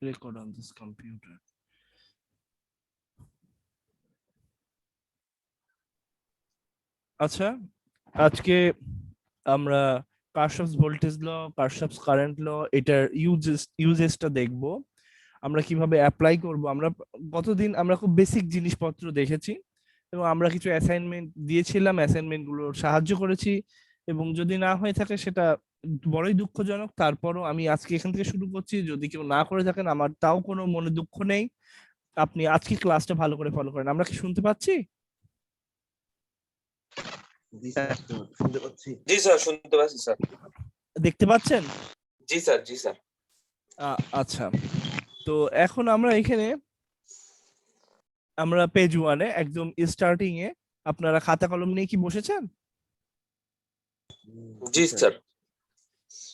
record on this computer. আচ্ছা, আজকে আমরা কারশফস ভোল্টেজ ল, কারশফস কারেন্ট ল, এটার ইউজেসটা দেখব। আমরা কিভাবে অ্যাপ্লাই করব। আমরা গতদিন আমরা খুব বেসিক জিনিসপত্র দেখেছি এবং আমরা কিছু অ্যাসাইনমেন্ট দিয়েছিলাম, অ্যাসাইনমেন্ট গুলোর সাহায্য করেছি, এবং যদি না হয়ে থাকে সেটা বড়ই দুঃখজনক। তারপরও আমি আজকে এখান থেকে শুরু করছি, যদি কেউ না করে থাকেন আমার তাও কোনো মনে দুঃখ নেই। আপনি আজকে ক্লাসটা ভালো করে ফলো করেন। আমরা কি শুনতে পাচ্ছি? জি স্যার, শুনতে পাচ্ছি। জি স্যার, শুনতে পাচ্ছি স্যার। দেখতে পাচ্ছেন? জি স্যার, জি স্যার। আচ্ছা, তো এখন আমরা এখানে আমরা পেজ 1-এ একদম স্টার্টিং এ। আপনারা খাতা কলম নিয়ে কি বসেছেন? জি স্যার।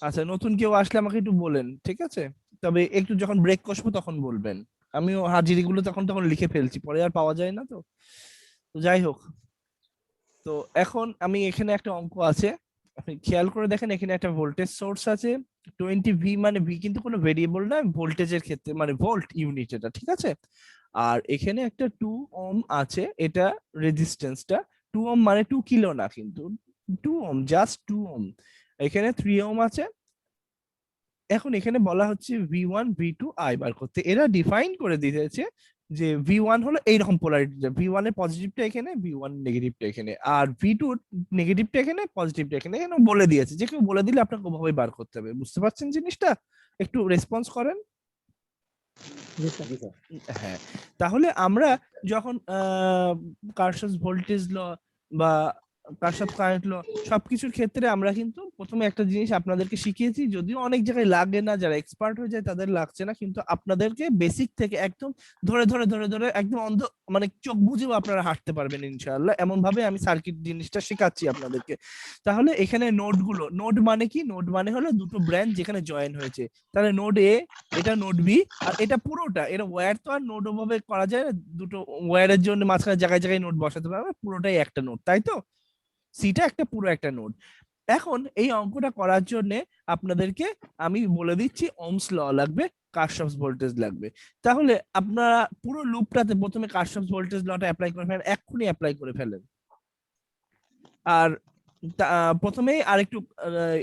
আচ্ছা, নতুন কেউ আসলে আমাকে একটু বলেন, ঠিক আছে? তবে একটু যখন ব্রেক কষবো তখন বলবেন। আমিও হাজিরিগুলো তখন তখন লিখে ফেলছি, পরে আর পাওয়া যায় না। তো যাই হোক, তো এখন আমি এখানে একটা অঙ্ক আছে, আপনি খেয়াল করে দেখেন। এখানে একটা ভোল্টেজ সোর্স আছে 20V, মানে ভি কিন্তু কোনো ভেরিয়েবল না ভোল্টেজের ক্ষেত্রে, মানে ভোল্ট ইউনিট এটা, ঠিক আছে? আর এখানে একটা 2 ওহম আছে, এটা রেজিস্ট্যান্সটা 2 ওহম, মানে 2 কিলো না কিন্তু 2 ওহম, জাস্ট 2 ওহম। এখানে 3 ওহম আছে। এখন এখানে বলা হচ্ছে V1 V2 আই বার করতে। এরা ডিফাইন করে দিয়েছে যে V1 হলো এইরকম পোলারিটিটা, V1 এর পজিটিভটা এখানে, V1 নেগেটিভটা এখানে, আর V2 নেগেটিভটা এখানে, পজিটিভটা এখানে। এখানে বলে দিয়েছে, যে কেউ বলে দিলে আপনাকে ওভাবেই বার করতে হবে। বুঝতে পারছেন জিনিসটা? একটু রেসপন্স করেন। হ্যাঁ, তাহলে আমরা যখন কারশফস ভোল্টেজ ল বা কারশফস কারেন্ট ল সবকিছুর ক্ষেত্রে আমরা কিন্তু প্রথমে একটা জিনিস আপনাদেরকে শিখিয়েছি, যদিও অনেক জায়গায় লাগে না, যারা এক্সপার্ট হয়ে যায় তাদের লাগছে না, কিন্তু আপনাদেরকে বেসিক থেকে একদম ধরে ধরে ধরে ধরে একদম অন্ধ, মানে চোখ বুঝেও আপনারা হাঁটতে পারবেন ইনশাআল্লাহ। এমন ভাবে আমি সার্কিট জিনিসটা শেখাচ্ছি আপনাদেরকে। তাহলে এখানে নোডগুলো, নোড মানে কি? নোড মানে হলো দুটো ব্রাঞ্চ যেখানে জয়েন হয়েছে। তাহলে নোড এ, এটা নোড বি, আর এটা পুরোটা, এর ওয়্যার তো আর নোড ওভাবে করা যায় না, দুটো ওয়্যারের জন্য মাঝখানে জায়গায় জায়গায় নোড বসাতে পারবে, পুরোটাই একটা নোড, তাই তো? সিটা একটা পুরো একটা নোড। এখন এই অঙ্কটা করার জন্য আপনাদেরকে আমি বলে দিচ্ছি ওহমস ল লাগবে, কারশফস ভোল্টেজ লাগবে। তাহলে আপনারা পুরো লুপটাতে প্রথমে কারশফস ভোল্টেজ লটা অ্যাপ্লাই করে ফেলেন, এক্ষুনি অ্যাপ্লাই করে ফেলেন। আর প্রথমেই আরেকটু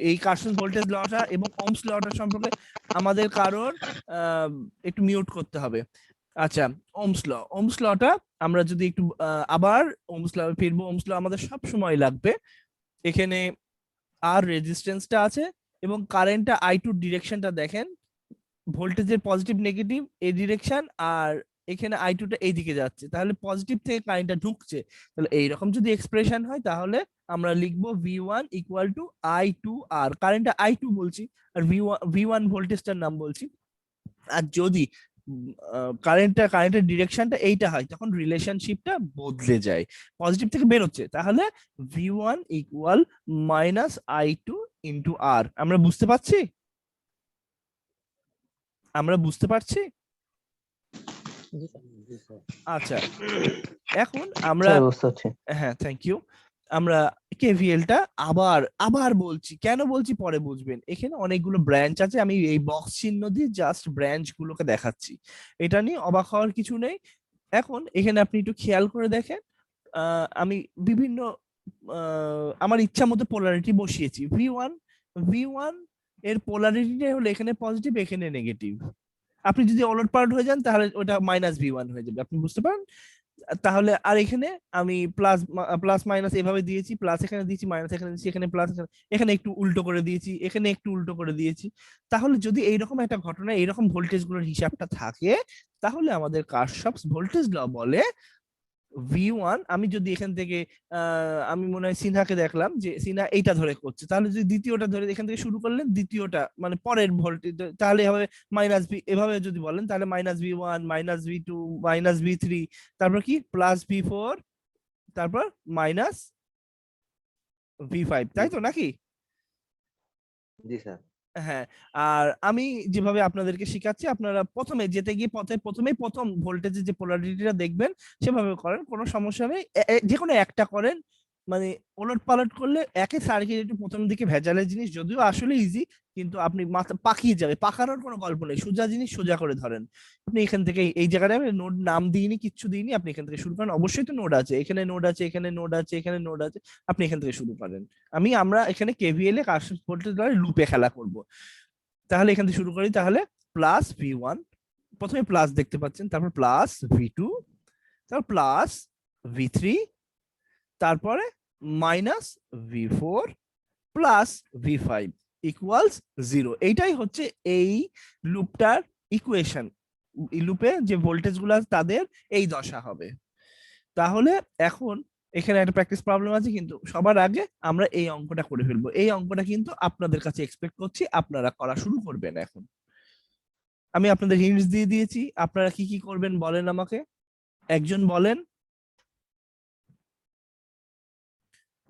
এই কারশফস ভোল্টেজ লটা এবং ওহমস লটা সম্পর্কে আমাদের কারোর একটু মিউট করতে হবে। আচ্ছা, ওহমস লটা আমরা যদি একটু আবার ওহমস ল ফিরবো। ওহমস ল আমাদের সব সময় লাগবে। এখানে আর রেজিস্ট্যান্সটা আছে এবং কারেন্টটা I2 ডিরেকশনটা দেখেন, ভোল্টেজের পজিটিভ নেগেটিভ এই ডিরেকশন, আর এখানে I2 টা এইদিকে যাচ্ছে, তাহলে পজিটিভ থেকে কারেন্টটা ঢুকছে। তাহলে এইরকম যদি এক্সপ্রেশন হয় তাহলে আমরা লিখবো V1 ইকুয়াল টু I2R, কারেন্টটা I2 বলছি, আর V1 ভোল্টেজটার নাম বলছি। আর যদি কারেন্টের ডিরেকশনটা এইটা হয়, তখন রিলেশনশিপটা বদলে যায়, পজিটিভ থেকে বেরোচ্ছে। তাহলে V1 equal minus I2 into আর। আমরা বুঝতে পারছি? আমরা বুঝতে পারছি? আচ্ছা, এখন আমরা, হ্যাঁ থ্যাংক ইউ, আমরা কেভিএলটা আবার আবার বলছি, কেন বলছি পরে বুঝবেন। এখানে অনেকগুলো ব্রাঞ্চ আছে, আমি এই বক্স চিহ্ন দিয়ে জাস্ট ব্রাঞ্চ গুলোকে দেখাচ্ছি, এটা নিয়ে অবাক হওয়ার কিছু নেই। এখন এখানে আপনি একটু খেয়াল করে দেখেন, আমি বিভিন্ন আমার ইচ্ছা মতো পোলারিটি বসিয়েছি। ভি ওয়ান এর পোলারিটিটা হলো এখানে পজিটিভ, এখানে নেগেটিভ। আপনি যদি ওলটপালট হয়ে যান তাহলে ওটা -V1 হয়ে যাবে, আপনি বুঝতে পারেন? তাহলে আর এখানে আমি প্লাস প্লাস মাইনাস এভাবে দিয়েছি, প্লাস এখানে দিয়েছি, মাইনাস এখানে দিয়েছি, এখানে প্লাস, এখানে একটু উল্টো করে দিয়েছি, এখানে একটু উল্টো করে দিয়েছি। তাহলে যদি এইরকম একটা ঘটনা, এইরকম ভোল্টেজ গুলোর হিসাবটা থাকে, তাহলে আমাদের কারশফস ভোল্টেজ ল বলে V1, আমি যদি এখান থেকে আমি মনে হয় সিনহাকে দেখলাম যে সিনহা এইটা ধরে করছে, তাহলে যদি দ্বিতীয়টা ধরে এখান থেকে শুরু করলেন, দ্বিতীয়টা মানে পরের ভোল্টেজ, তাহলে হবে -V, এভাবে যদি বলেন তাহলে -V1, -V2, -V3, তারপর কি +V4, তারপর -V5, তাই তো নাকি? জি স্যার। হ্যাঁ, আর আমি যেভাবে আপনাদেরকে শিখাচ্ছি, আপনারা প্রথমে যেতে গিয়ে প্রথমেই প্রথম ভোল্টেজের যে পোলারিটিটা দেখবেন সেভাবে করেন, কোনো সমস্যা নেই। যে কোনো একটা করেন, মানে ওলট পালট করলে একে সার্কিট একটু প্রথম দিকে ভেজালের জিনিস, যদিও আসলে ইজি, কিন্তু আপনি মাথা পাকিয়ে যাবে, পাকানোর কোনো গল্প নেই, সোজা জিনিস সোজা করে ধরেন। আপনি এখান থেকে এই জায়গাটা আমি নোড নাম দিইনি, কিচ্ছু দিইনি, আপনি এখান থেকে শুরু করেন। অবশ্যই তো নোড আছে, এখানে নোড আছে, এখানে নোড আছে, এখানে নোড আছে, আপনি এখান থেকে শুরু করেন। আমরা এখানে কেভিএল এ কারশফ ভোল্টেজ লয়ের লুপে খেলা করব। তাহলে এখান থেকে শুরু করি। তাহলে প্লাস V1, প্রথমে প্লাস দেখতে পাচ্ছেন, তারপর প্লাস V2, তারপর প্লাস V3, তারপরে minus V4 plus V5 equals 0। এইটাই হচ্ছে এই লুপটার ইকুয়েশন। এই লুপে যে ভোল্টেজ গুলো আছে তাদের এই দশা হবে। তাহলে এখন এখানে একটা প্র্যাকটিস প্রবলেম আছে, কিন্তু সবার আগে আমরা এই অঙ্কটা করে ফেলবো। এই অঙ্কটা কিন্তু আপনাদের কাছে এক্সপেক্ট করছি আপনারা করা শুরু করবেন এখন। আমি আপনাদের হিন্টস দিয়ে দিয়েছি, আপনারা কি কি করবেন বলেন আমাকে, একজন বলেন,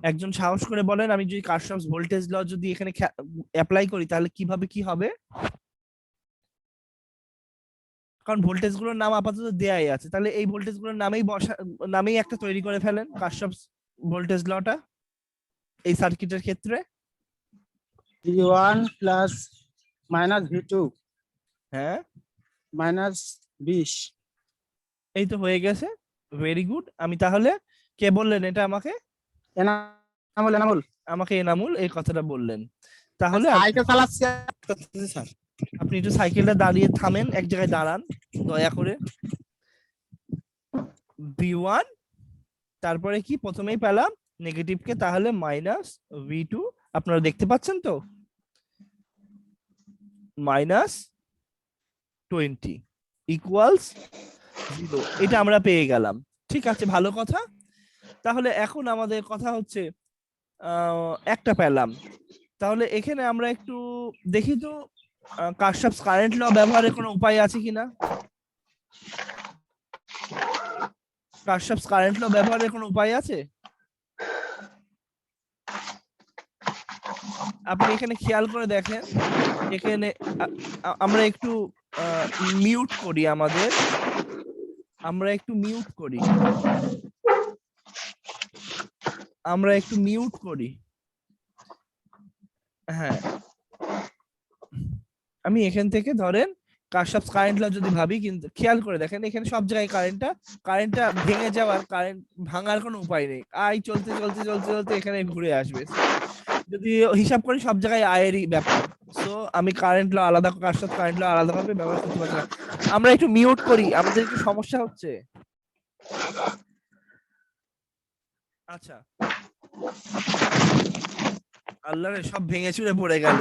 একজন সাহস করে বলেন। আমি যদি কারশফস ভোল্টেজ ল যদি এখানে অ্যাপ্লাই করি তাহলে কিভাবে কি হবে? কারণ ভোল্টেজ গুলোর নাম আপাতত দেয়াই আছে, তাহলে এই ভোল্টেজ গুলোর নামেই একটা তৈরি করে ফেলেন কারশফস ভোল্টেজ লটা এই সার্কিটের ক্ষেত্রে। V1 প্লাস মাইনাস V2 হ্যাঁ, মাইনাস 20। এই তো হয়ে গেছে, ভেরি গুড। আমি তাহলে, কে বললেন এটা আমাকে? এনামুল আমাকে এনামুল এই কথাটা বললেন। তাহলে সাইকেল চালাচ্ছি স্যার। আপনি একটু সাইকেলটা দাঁড়িয়ে থামেন, এক জায়গায় দাঁড়ান দয়া করে। V1, তারপরে কি প্রথমেই পেলাম নেগেটিভ কে, তাহলে মাইনাস V2, আপনারা দেখতে পাচ্ছেন তো, মাইনাস 20 ইকুয়ালস 0। এটা আমরা পেয়ে গেলাম, ঠিক আছে, ভালো কথা। তাহলে এখন আমাদের কথা হচ্ছে একটা পেলাম, তাহলে এখানে আমরা একটু দেখি তো কারশফস কারেন্ট ল ব্যবহারের কোনো উপায় আছে কিনা। কারশফস কারেন্ট ল ব্যবহারের কোনো উপায় আছে? আপনি এখানে খেয়াল করে দেখেন, এখানে আমরা একটু মিউট করি, আমরা একটু মিউট করি, হ্যাঁ। আমি এখান থেকে ধরেন কারশফস কারেন্ট ল যদি ভাবি, কিন্তু খেয়াল করে দেখেন এখানে সব জায়গায় কারেন্টটা ভেঙে যাওয়ার, কারেন্ট ভাঙার কোনো উপায় নেই। আই চলতে চলতে চলতে চলতে এখানে ঘুরে আসবে। যদি হিসাব করি সব জায়গায় আয়েরই ব্যাপার, সো আমি কারেন্ট ল আলাদা, কারশফস কারেন্ট ল আলাদাভাবে ব্যবহার করতে পারছি না। আমরা একটু মিউট করি, আমাদের একটু সমস্যা হচ্ছে। আচ্ছা, আল্লাহ রে, সব ভেঙে চুরে পড়ে গেল।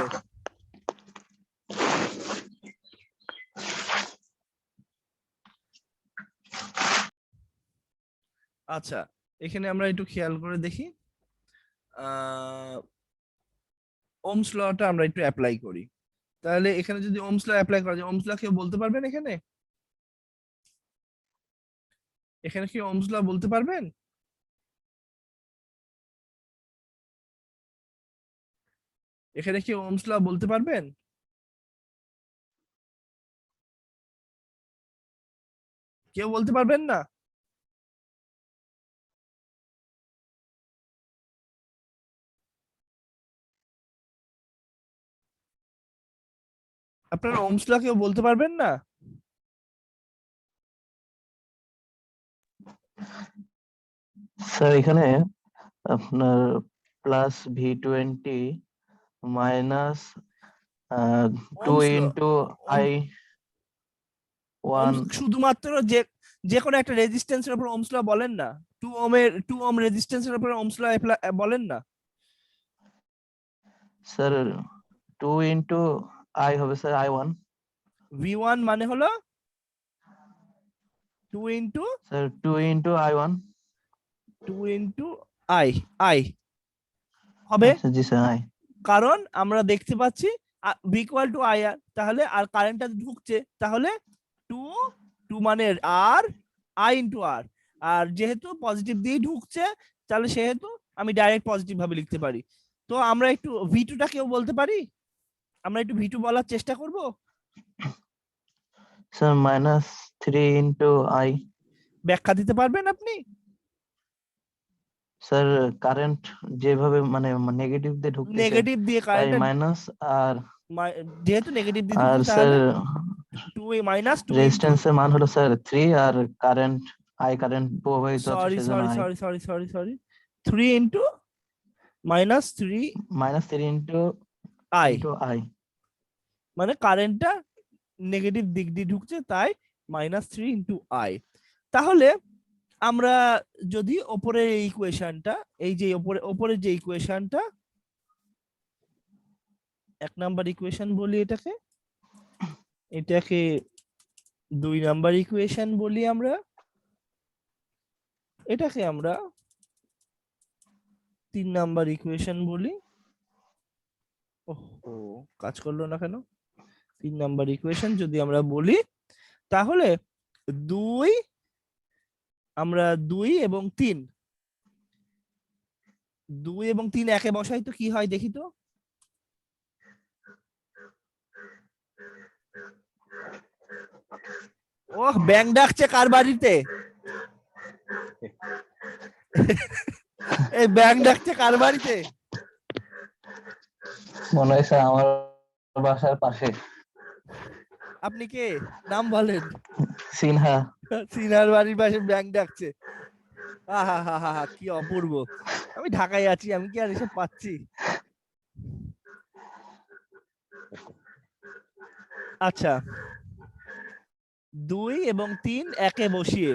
আচ্ছা, এখানে আমরা একটু খেয়াল করে দেখি, ওহমস লটা আমরা একটু অ্যাপ্লাই করি। তাহলে এখানে যদি ওহমস ল অ্যাপ্লাই করা যায়, ওহমস ল কেউ বলতে পারবেন? এখানে কি ওহমস ল বলতে পারবেন? এখানে কি ওহমস ল বলতে পারবেন? কেউ বলতে পারবেন না? আপনারা ওহমস ল কেউ বলতে পারবেন না? স্যার এখানে আপনার plus V20 minus 2 Ohm's law into I1। শুধুমাত্র যে কোনো একটা রেজিস্ট্যান্সের উপর ওহমস ল বলেন না, 2 ওহম রেজিস্ট্যান্সের উপর ওহমস ল বলেন না। স্যার 2 ইন্টু I হবে স্যার I1। V1 মানে হলো 2 into sir 2 into I1। I হবে, আচ্ছা জি স্যার I। কারণ আমরা দেখতে পাচ্ছি V ইকুয়াল টু IR, তাহলে আর কারেন্টটা ঢুকছে, তাহলে 2 মানে R, I ইন্টু R, আর যেহেতু পজিটিভ দিয়ে ঢুকছে তাহলে সেহেতু আমি ডাইরেক্ট পজিটিভ ভাবে লিখতে পারি। তো আমরা একটু V2 টা কেউ বলতে পারি? আমরা একটু V2 বলার চেষ্টা করব। Sir minus 3 into I। ব্যাখ্যা দিতে পারবেন আপনি? স্যার কারেন্ট যেভাবে মানে নেগেটিভ দিয়ে ঢুকতেছে নেগেটিভ দিয়ে তাই কারেন্টটা মাইনাস, আর যেহেতু নেগেটিভ দিয়ে আর ঢুকছে স্যার তাহলে 2 মাইনাস 2 ইনটু রেজিস্ট্যান্সের মান হলো স্যার 3, আর কারেন্ট কারেন্ট প্রবাহিত হচ্ছে সরি সেজন্য sorry I sorry sorry sorry sorry 3 into minus 3 -3 into I, I। মানে কারেন্টটা নেগেটিভ দিক দিয়ে ঢুকছে তাই -3 ইনটু আই। তাহলে আমরা যদি ওপরের এই ইকুয়েশনটা, এই যে ওপরের যে ইকুয়েশনটা 1 নাম্বার ইকুয়েশন বলি, এটাকে 2 নাম্বার ইকুয়েশন বলি, আমরা এটাকে আমরা 3 নাম্বার ইকুয়েশন বলি। ওহো, কাজ করলো না কেন? 3 নাম্বার ইকুয়েশন যদি আমরা বলি তাহলে 2 এবং 3 একে বসাই তো কি হয় দেখি তো। ওহ, ব্যাং ডাকছে কার বাড়িতে? এই ব্যাং ডাকছে কার বাড়িতে? মনে হয় স্যার আমার বাসার পাশে। আপনি কে? নাম বলেন। সিনহা। সিনার বাড়ির পাশে ব্যাং ডাকছে। আহা হা হা হা, কি অপূর্ব। আমি ঢাকায় আছি, আমি কি আর এসব পাচ্ছি? আচ্ছা, 2 এবং 3 একে বসিয়ে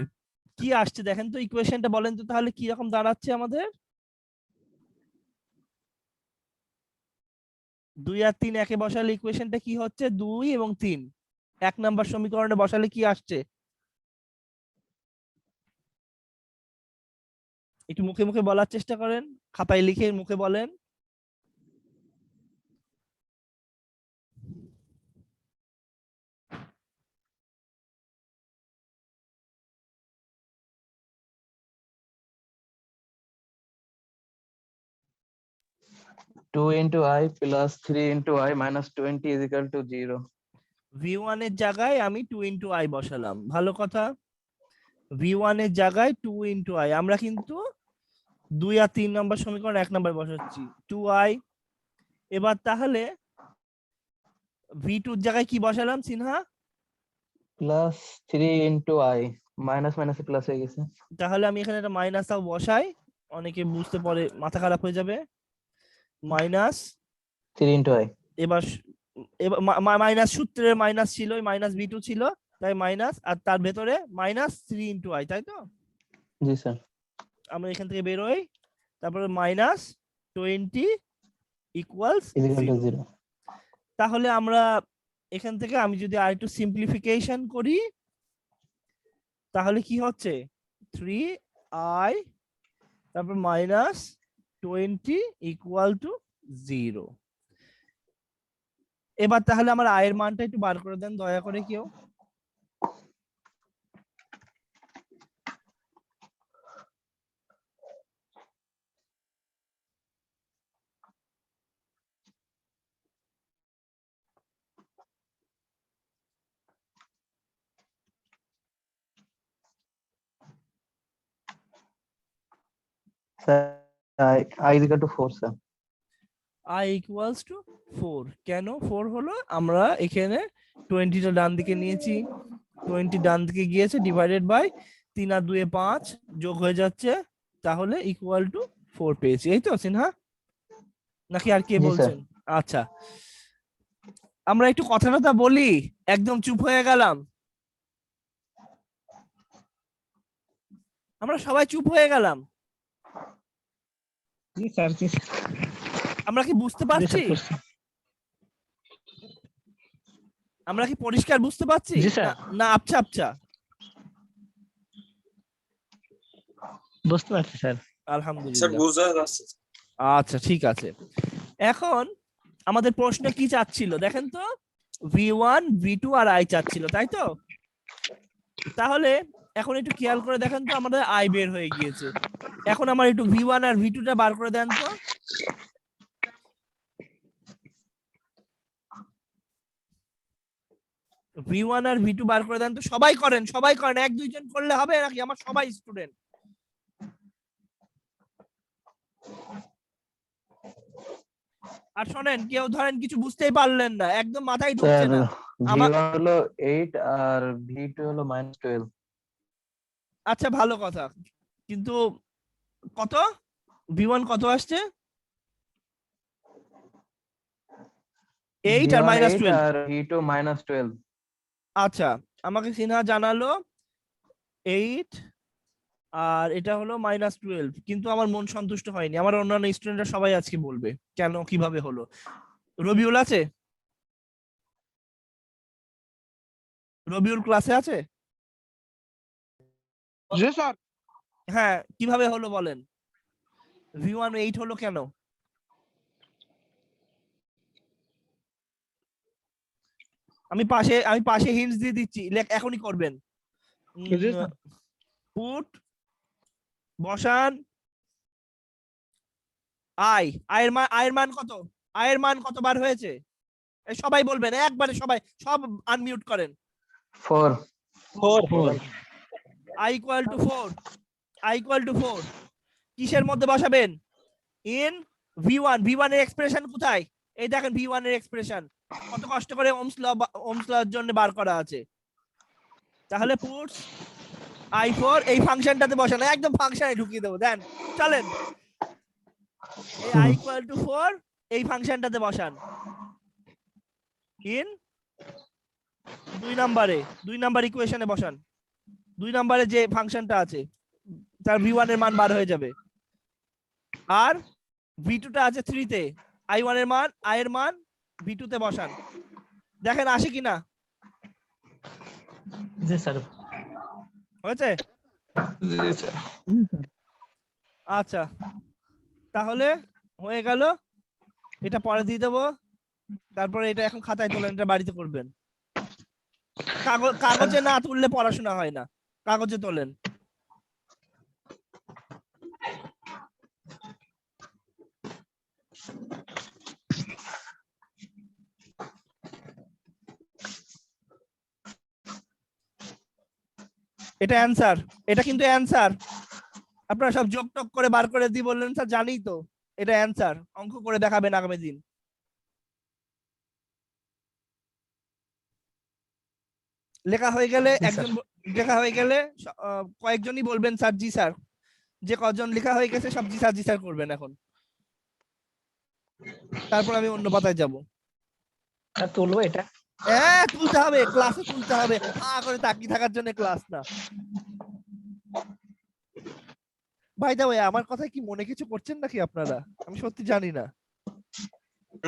কি আসছে দেখেন তো, ইকুয়েশনটা বলেন তো তাহলে কি রকম দাঁড়াচ্ছে আমাদের। 2 আর 3 একে বসালে ইকুয়েশনটা কি হচ্ছে? 2 এবং 3 1 নাম্বার সমীকরণে বসালে কি আসছে? একটু মুখে মুখে বলার চেষ্টা করেন, খাতায় লিখে মুখে বলেন। Two into I plus 3 into I minus 20 is equal to 0। v1 এর জায়গায় আমি 2 ইনটু i বসালাম, ভালো কথা। v1 এর জায়গায় 2 ইনটু i, আমরা কিন্তু 2 আর 3 নম্বর সমীকরণ 1 নাম্বার বসাচ্ছি 2i। এবার তাহলে v2 এর জায়গায় কি বসালাম Sinha? Plus 3 into I, minus মাইনাসে প্লাস হয়ে গেছে। তাহলে আমি এখানে একটা মাইনাস তাও বসাই, অনেকে বুঝতে পরে মাথা খারাপ হয়ে যাবে। Minus 3 into I। এবার মাইনাস সূত্রের মাইনাস ছিল, মাইনাস v2 ছিল, তাই মাইনাস, আর তার ভেতরে -3 ইনটু i, তাই তো? জি স্যার। আমরা এখান থেকে বেরোই, তারপরে -20 ইকুয়ালস ইজ ইকুয়াল টু 0। তাহলে আমরা এখান থেকে আমি যদি আরেকটু সিম্পলিফিকেশন করি তাহলে কি হচ্ছে? 3i তারপর -20 ইকুয়াল টু 0। এবার তাহলে আমার আয়ের মানটা একটু বার করে দেন দয়া করে কেউ। Sir I is equal two 4 sir. i equals to 4। কেন 4 হলো? আমরা এখানে 20টা ডান দিকে নিয়েছি, 20 ডান দিকে গিয়েছে, ডিভাইডেড বাই 3 আর 2 এ 5 যোগ হয়ে যাচ্ছে, তাহলে ইকুয়াল টু 4 পেয়েছি, এই তো সিনহা? নাকি আর কে জি, বলছেন? আচ্ছা, আমরা একটু কথা বলি, একদম চুপ হয়ে গেলাম, আমরা সবাই চুপ হয়ে গেলাম। জি স্যার, জি আমরা কি বুঝতে পারছি? আমরা কি পরিষ্কার বুঝতে পারছি? জি স্যার। না আচ্ছা আচ্ছা, বুঝতে পারছি স্যার। স্যার আলহামদুলিল্লাহ, বুঝা যাচ্ছে। আচ্ছা ঠিক আছে। এখন আমাদের প্রশ্ন কি চাচ্ছিল দেখেন তো, v1 v2 আর i চাচ্ছিল, তাই তো? তাহলে এখন একটু খেয়াল করে দেখেন তো, আমাদের i বের হয়ে গিয়েছে। এখন আমার একটু v1 আর v2 টা বার করে দেন তো। v1 আর v2 বার করে দেন তো, সবাই করেন, সবাই করেন, 1-2 জন করলে হবে নাকি? আমার সবাই স্টুডেন্ট। আর শোনেন, কেউ ধরেন কিছু বুঝতেই পারলেন না, একদম মাথায় ঢুকছে স্যার না, আমার V1 হলো 8 আর V2 হলো -12। আচ্ছা ভালো কথা, কিন্তু কত V1 কত আসছে? 8 আর V1 8 -12। আর V2 -12। আচ্ছা, আমাকে সিনহা জানালো 8 আর এটা হলো -12, কিন্তু আমার মন সন্তুষ্ট হয়নি। আমার অন্যান্য স্টুডেন্টরা সবাই আজকে বলবে কেন কিভাবে হলো। রবিউল আছে? রবিউল ক্লাসে আছে? জি স্যার। হ্যাঁ, কিভাবে হলো বলেন, V1 8 হলো কেন? আমি পাশে হিন্টস দিয়ে দিচ্ছি, এখনই করবেন। জি স্যার। পুট বসান আয়ের মান কত? আয়ের মান কতবার হয়েছে? এই সবাই বলবেন একবারে, সবাই সব আনমিউট করেন। 4। 4। i equal to 4, i equal to 4 কিসের মধ্যে বসাবেন? ইন V1 এর এক্সপ্রেশন কোথায়? এই দেখেন V1 এর এক্সপ্রেশন কত কষ্ট করে ওহমস ল জন্য বার করা আছে। তাহলে পুটস i4 এই ফাংশনটাতে বসানো, একদম ফাংশনে ঢুকিয়ে দেবো, দেন চলেন। এই i equal to 4 এই ফাংশনটাতে বসান ইন 2 নাম্বার ইকুয়েশনে বসান। 2 নম্বরে যে ফাংশনটা আছে তার V1 এর মান বার হয়ে যাবে, আর V2 টা আছে 3 তে, I1 এর মান I এর মান V2 তে বসান, দেখেন আসে কিনা। জি স্যার। হয়েছে? জি স্যার। আচ্ছা, তাহলে হয়ে গেল, এটা পরে দিয়ে দেবো। তারপরে এটা এখন খাতায় তোলেন, এটা বাড়িতে করবেন। কাগজে না তুললে পড়াশোনা হয় না, কাগজে তোলেন। এটা অ্যানসার, এটা কিন্তু অ্যানসার। আপনারা সব যোগ টোগ করে বার করে দিয়ে বললেন স্যার জানি তো, এটা অ্যানসার, অঙ্ক করে দেখাবেন আগামী দিন। লেখা হয়ে গেলে লেখা হয়ে গেলে কয়েকজনই বলবেন স্যার জি স্যার, যে কজন লেখা হয়ে গেছে সব জি স্যার করবেন এখন, তারপর আমি অন্য পাতায় যাব। তুলবো এটা? হ্যাঁ তুলতে হবে, ক্লাসে তুলতে হবে, হা করে তাকিয়ে থাকার জন্য ক্লাস না। ভাই দা ভাই, আমার কথা কি মনে কিছু করছেন নাকি আপনারা? আমি সত্যি জানি না।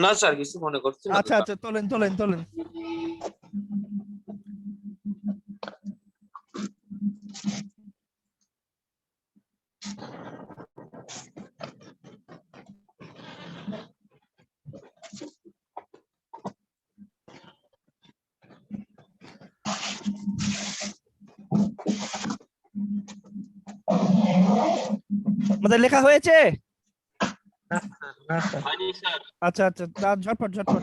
না স্যার, কিছু মনে করছি না। আচ্ছা আচ্ছা, তোলেন তোলেন তোলেন। আমাদের লেখা হয়েছে? না স্যার। হয়নি স্যার। আচ্ছা আচ্ছা, ঝটপট ঝটপট।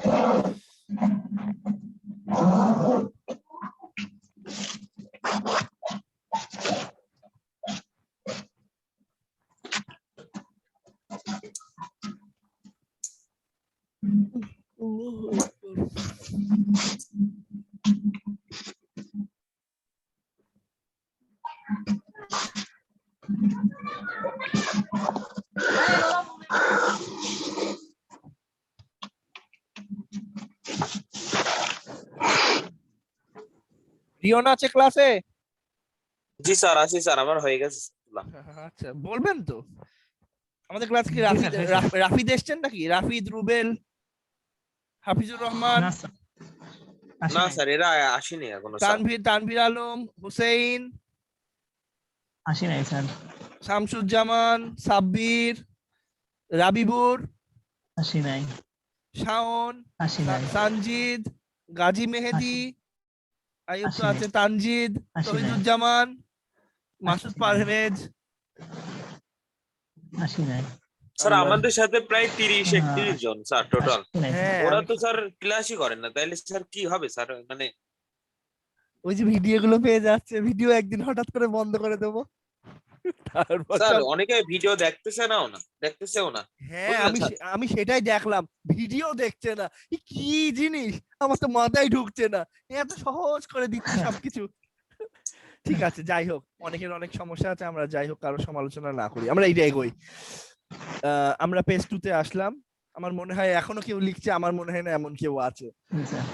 রিয়ন আছে ক্লাসে? জি স্যার, আছি স্যার, আমার হয়ে গেছে। আচ্ছা বলবেন তো। আমাদের ক্লাস কি রাফিদ এসছেন নাকি? রাফিদ, রুবেল, হাফিজুর রহমান? না স্যার। না স্যার, এরা আসেনি এখনো স্যার। তানভীর আলম, হুসেইন, আসি নাই স্যার। শামসুজ্জামান, সাব্বির, রাবিবুর, আসি নাই। শাওন, আসি নাই। সানজিদ, গাজী মেহেদি, আইয়ুব তো আসি নাই। আছে, তানজিদ, আসি নাই। তহিদুজ্জামান, মাসুদ নাই। পারভেজ। আসি নাই। স্যার আমাদের সাথে প্রায় 30-31 জন স্যার টোটাল। আসি নাই। হ্যাঁ ওরা তো স্যার ক্লাসই করেন না, তাইলে স্যার কি হবে স্যার? মানে ওই যে ভিডিও গুলো পেয়ে যাচ্ছে, ভিডিও একদিন হঠাৎ করে বন্ধ করে দেবো, তারপর স্যার সব- অনেকে ভিডিও দেখতেছেও না হ্যাঁ বুঝলেন আমি স্যার? আমি সেটাই দেখলাম, ভিডিও দেখছে না, কি জিনিস আমার তো মাথায় ঢুকছে না, এত সহজ করে দিচ্ছে সবকিছু। ঠিক আছে, যাই হোক, অনেকের অনেক সমস্যা আছে, আমরা যাই হোক কারো সমালোচনা না করি, আমরা এইটা এগোই। আমরা পেজ 2 তে আসলাম। আমার মনে হয় এখনো কেউ লিখছে, আমার মনে হয় না এমন কেউ আছে। জি স্যার।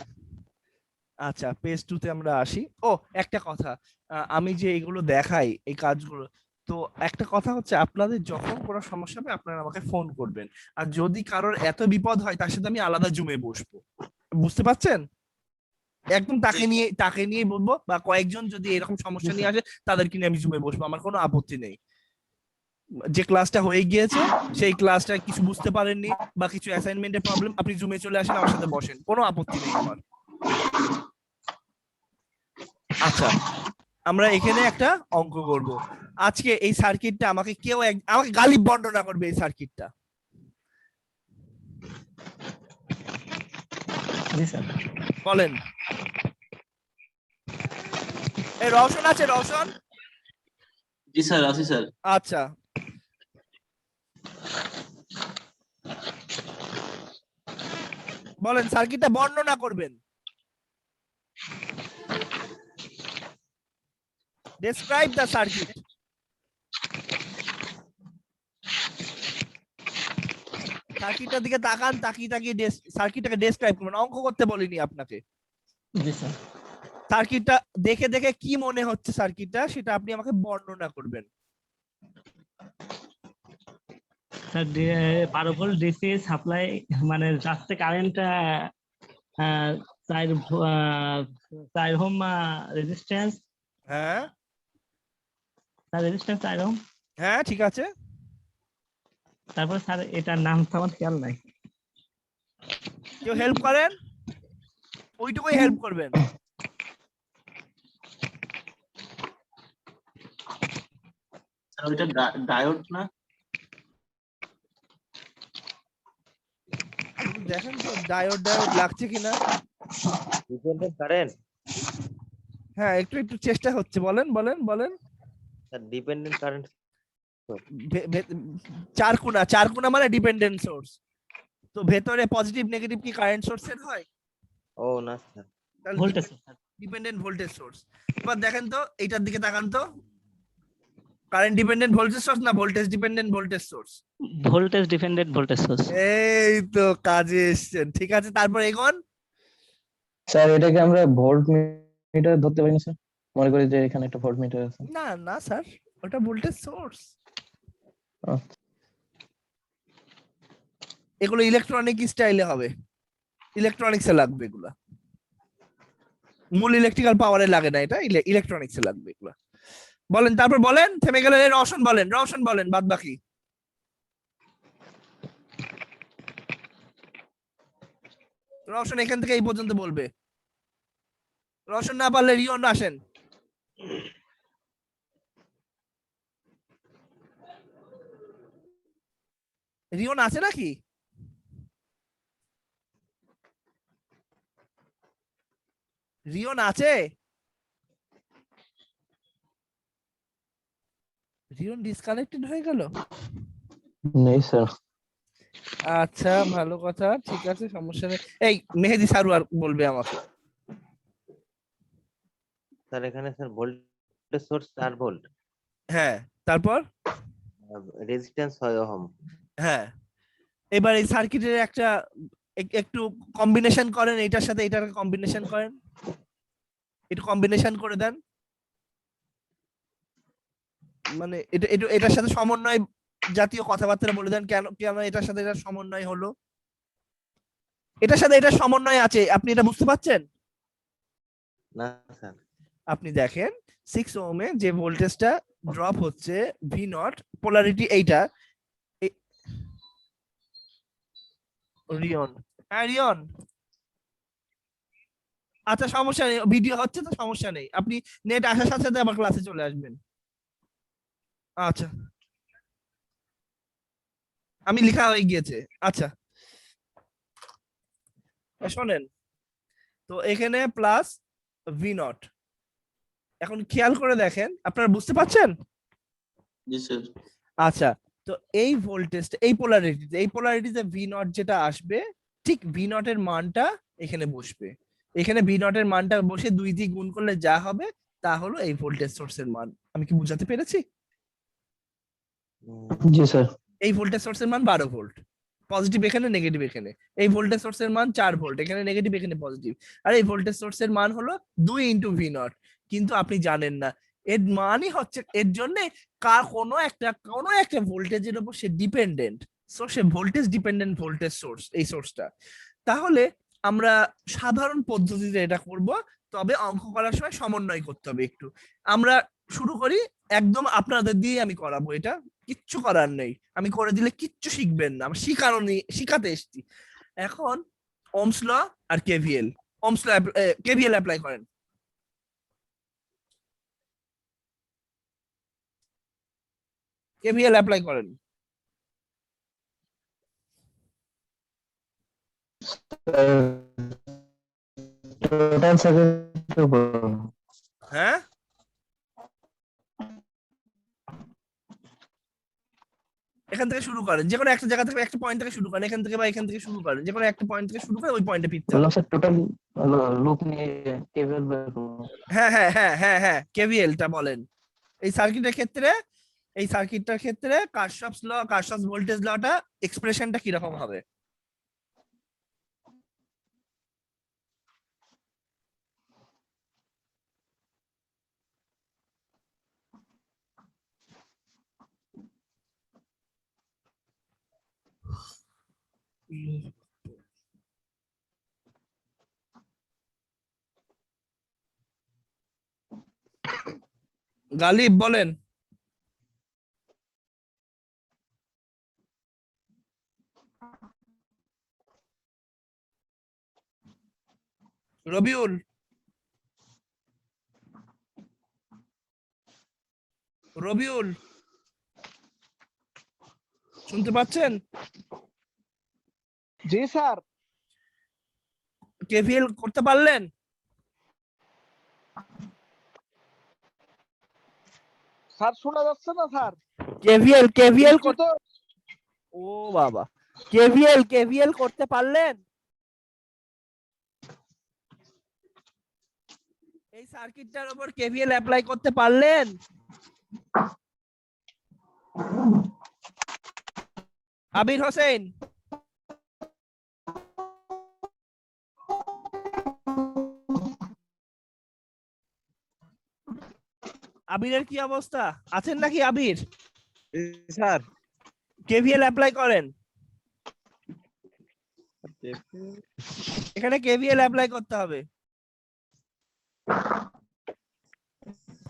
আচ্ছা, পেজ 2 তে আমরা আসি। ও একটা কথা, আমি যে এগুলো দেখাই এই কাজগুলো, তো একটা কথা হচ্ছে আপনাদের যখন কোনো সমস্যা হবে আপনারা আমাকে ফোন করবেন, আর যদি কারোর এত বিপদ হয় তার সাথে আমি আলাদা জুমে বসবো, বুঝতে পারছেন? একদম তাকে নিয়ে বলবো, বা কয়েকজন যদি এরকম সমস্যা নিয়ে আসে তাদেরকে নিয়ে আমি জুমে বসবো, আমার কোনো আপত্তি নেই। যে ক্লাসটা হয়ে গিয়েছে সেই ক্লাসটা কিছু বুঝতে পারেননি বা কিছু অ্যাসাইনমেন্টের প্রবলেম, আপনি জুমে চলে আসেন, আমার সাথে বসেন, কোনো আপত্তি নেই আমার। আচ্ছা, আমরা এখানে একটা অঙ্ক করব আজকে। এই সার্কিটটা আমাকে আমাকে গালিব বর্ণনা করবে এই সার্কিটটা। জি স্যার। বলেন। এই রওশন আছে? রওশন? জি স্যার, আছি স্যার। আচ্ছা, বলেন, সার্কিটটা বর্ণনা করবেন। Describe the circuit. সার্কিটটার দিকে তাকান, তাকিয়ে সার্কিটটাকে ডেসক্রাইব করবেন, অঙ্ক করতে বলিনি আপনাকে। জি স্যার। সার্কিটটা দেখে দেখে কি মনে হচ্ছে সার্কিটটা, সেটা আপনি আমাকে বর্ণনা করবেন। স্যার 12 ভোল্ট ডিসি সাপ্লাই, মানে যাচ্ছে কারেন্ট 4 ওহম রেজিস্ট্যান্স। হ্যাঁ স্যার রেজিস্ট্যান্স 4 ওহম। হ্যাঁ, ঠিক আছে। তারপর স্যার এটার নাম তো আমার খেয়াল নাই। কেউ হেল্প করেন, ওইটুকুই হেল্প করবেন। স্যার ওইটা ডায়োড না? দেখেন তো ডায়োড লাগছে কিনা। Dependent current. হ্যাঁ, একটু একটু চেষ্টা হচ্ছে, বলেন বলেন বলেন। Sir dependent current. চার কোণা মানে ডিপেন্ডেন্ট সোর্স, তো ভেতরে পজিটিভ নেগেটিভ কি কারেন্ট সোর্সের হয়? ও না sir. Voltage sir. Dependent voltage source. এবার দেখেন তো এইটার দিকে তাকান তো, কারেন্ট ডিপেন্ডেন্ট ভোল্টেজ সোর্স না voltage dependent voltage source? Voltage dependent voltage source. এই তো কাজে এসছেন, ঠিক আছে। তারপর এগোন। স্যার এটাকে আমরা ভোল্ট মিটার ধরতে পারি না স্যার? মনে করি যে এখানে একটা ভোল্ট মিটার আছে। না না স্যার, ওটা ভোল্টেজ সোর্স। আচ্ছা। এগুলো ইলেকট্রনিক স্টাইলে হবে, ইলেকট্রনিক্সে লাগবে এগুলা, মূল ইলেকট্রিক্যাল পাওয়ারে লাগে না, এটা ইলেকট্রনিক্সে লাগবে এগুলা। বলেন, তারপর বলেন। থেমে গেলেন, রওশন বলেন, রওশন বলেন বাদ বাকি। রওশন এখান থেকে এই পর্যন্ত বলবে, রওশন না পারলে রিয়ন আসেন। রিয়ন আছে নাকি? রিয়ন আছে? রিয়ন ডিসকানেক্টেড হয়ে গেল। নেই স্যার। আচ্ছা, ভালো কথা, ঠিক আছে, সমস্যা নেই। এই মেহেদি সারোয়ার বলবে আমাকে। স্যার এখানে স্যার ভোল্টেজ সোর্স 4 ভোল্ট, হ্যাঁ, তারপর? Resistance 6 ohm. হ্যাঁ, এবার এই সার্কিটের একটা একটু কম্বিনেশন করেন, এটার সাথে এটার কম্বিনেশন করেন, একটু কম্বিনেশন করে দেন, মানে এটা এটার সাথে সমন্বয় জাতীয় কথাবার্তা বলে দেন, কেন কেন এটার সাথে এটার সমন্বয় হলো, এটার সাথে এটার সমন্বয় আছে, আপনি এটা বুঝতে পারছেন? না স্যার। আপনি দেখেন 6 ওহমে যে ভোল্টেজটা ড্রপ হচ্ছে ভি নট, পোলারিটি এইটা। রিয়ন, হ্যাঁ রিয়ন, আচ্ছা সমস্যা নেই, ভিডিও হচ্ছে তো সমস্যা নেই, আপনি নেট আসার সাথে সাথে আবার ক্লাসে চলে আসবেন। আচ্ছা, আমি লেখা হয়ে গিয়েছে। আচ্ছা শোনেন তো, এখানে প্লাস ভি নট, এখন খেয়াল করে দেখেন, আপনারা বুঝতে পারছেন? জি স্যার। আচ্ছা, তো এই ভোল্টেজটা এই পোলারিটিতে ভি নট যেটা আসবে, ঠিক ভি নট এর মানটা এখানে বসবে। এখানে ভি নট এর মানটা বসে 2 দিয়ে গুণ করলে যা হবে তা হলো এই ভোল্টেজ সোর্সের মান। আমি কি বুঝাতে পেরেছি? জি স্যার। এই ভোল্টেজ সোর্সের মান 12 ভোল্ট, পজিটিভ এখানে নেগেটিভ এখানে। এই ভোল্টেজ সোর্সের মান 4 ভোল্ট, এখানে নেগেটিভ এখানে পজিটিভ। আর এই ভোল্টেজ সোর্সের মান হলো 2 ইনটু ভি নট। কিন্তু আপনি জানেন না এর মানই হচ্ছে, এর জন্য কোনো একটা ভোল্টেজের উপর সে ডিপেন্ডেন্ট। সো সে ভোল্টেজ ডিপেন্ডেন্ট ভোল্টেজ সোর্স, এই সোর্সটা। তাহলে আমরা সাধারণ পদ্ধতিতে এটা করব, তবে অঙ্ক করার সময় সমন্বয় করতে হবে একটু। আমরা শুরু করি, একদম আপনাদের দিয়ে আমি করাবো, এটা কিচ্ছু করার নেই, আমি করে দিলে কিচ্ছু শিখবেন না, আমি শিখাতে এসেছি। এখন ওহমস ল আর KVL, Ohm's law KVL apply করেন। কেভিএল অ্যাপ্লাই করেন। টোটাল সার্কিটের উপর। হ্যাঁ, এখান থেকে শুরু করেন, যে কোনো একটা জায়গা থেকে, একটা পয়েন্ট থেকে শুরু করেন, এখান থেকে বা এখান থেকে শুরু করেন, যে কোনো একটা পয়েন্ট থেকে শুরু করে ওই পয়েন্টে ফিরতে হবে। বললাম স্যার টোটাল লুপ নিয়ে কেভিএল বের করব। হ্যাঁ হ্যাঁ হ্যাঁ হ্যাঁ হ্যাঁ, কেভিএলটা বলেন। এই সার্কিটের ক্ষেত্রে, এই সার্কিটটার ক্ষেত্রে কারশফস ল, কারশফস ভোল্টেজ লটা এক্সপ্রেশনটা কি রকম হবে? গালিব বলেন। রবিউল, রবিউল শুনতে পাচ্ছেন? জি স্যার। কেভিএল করতে পারলেন? স্যার শোনা যাচ্ছে না স্যার? কেভিএল বৃষ্টি তো। ও বাবা, কেভিএল করতে পারলেন? এই সার্কিটটার উপর কেভিএল অ্যাপ্লাই করতে পারলেন? আবির হোসেন, আবিরের কি অবস্থা, আছেন নাকি আবির? স্যার কেভিএল অ্যাপ্লাই করেন, এখানে কেভিএল অ্যাপ্লাই করতে হবে।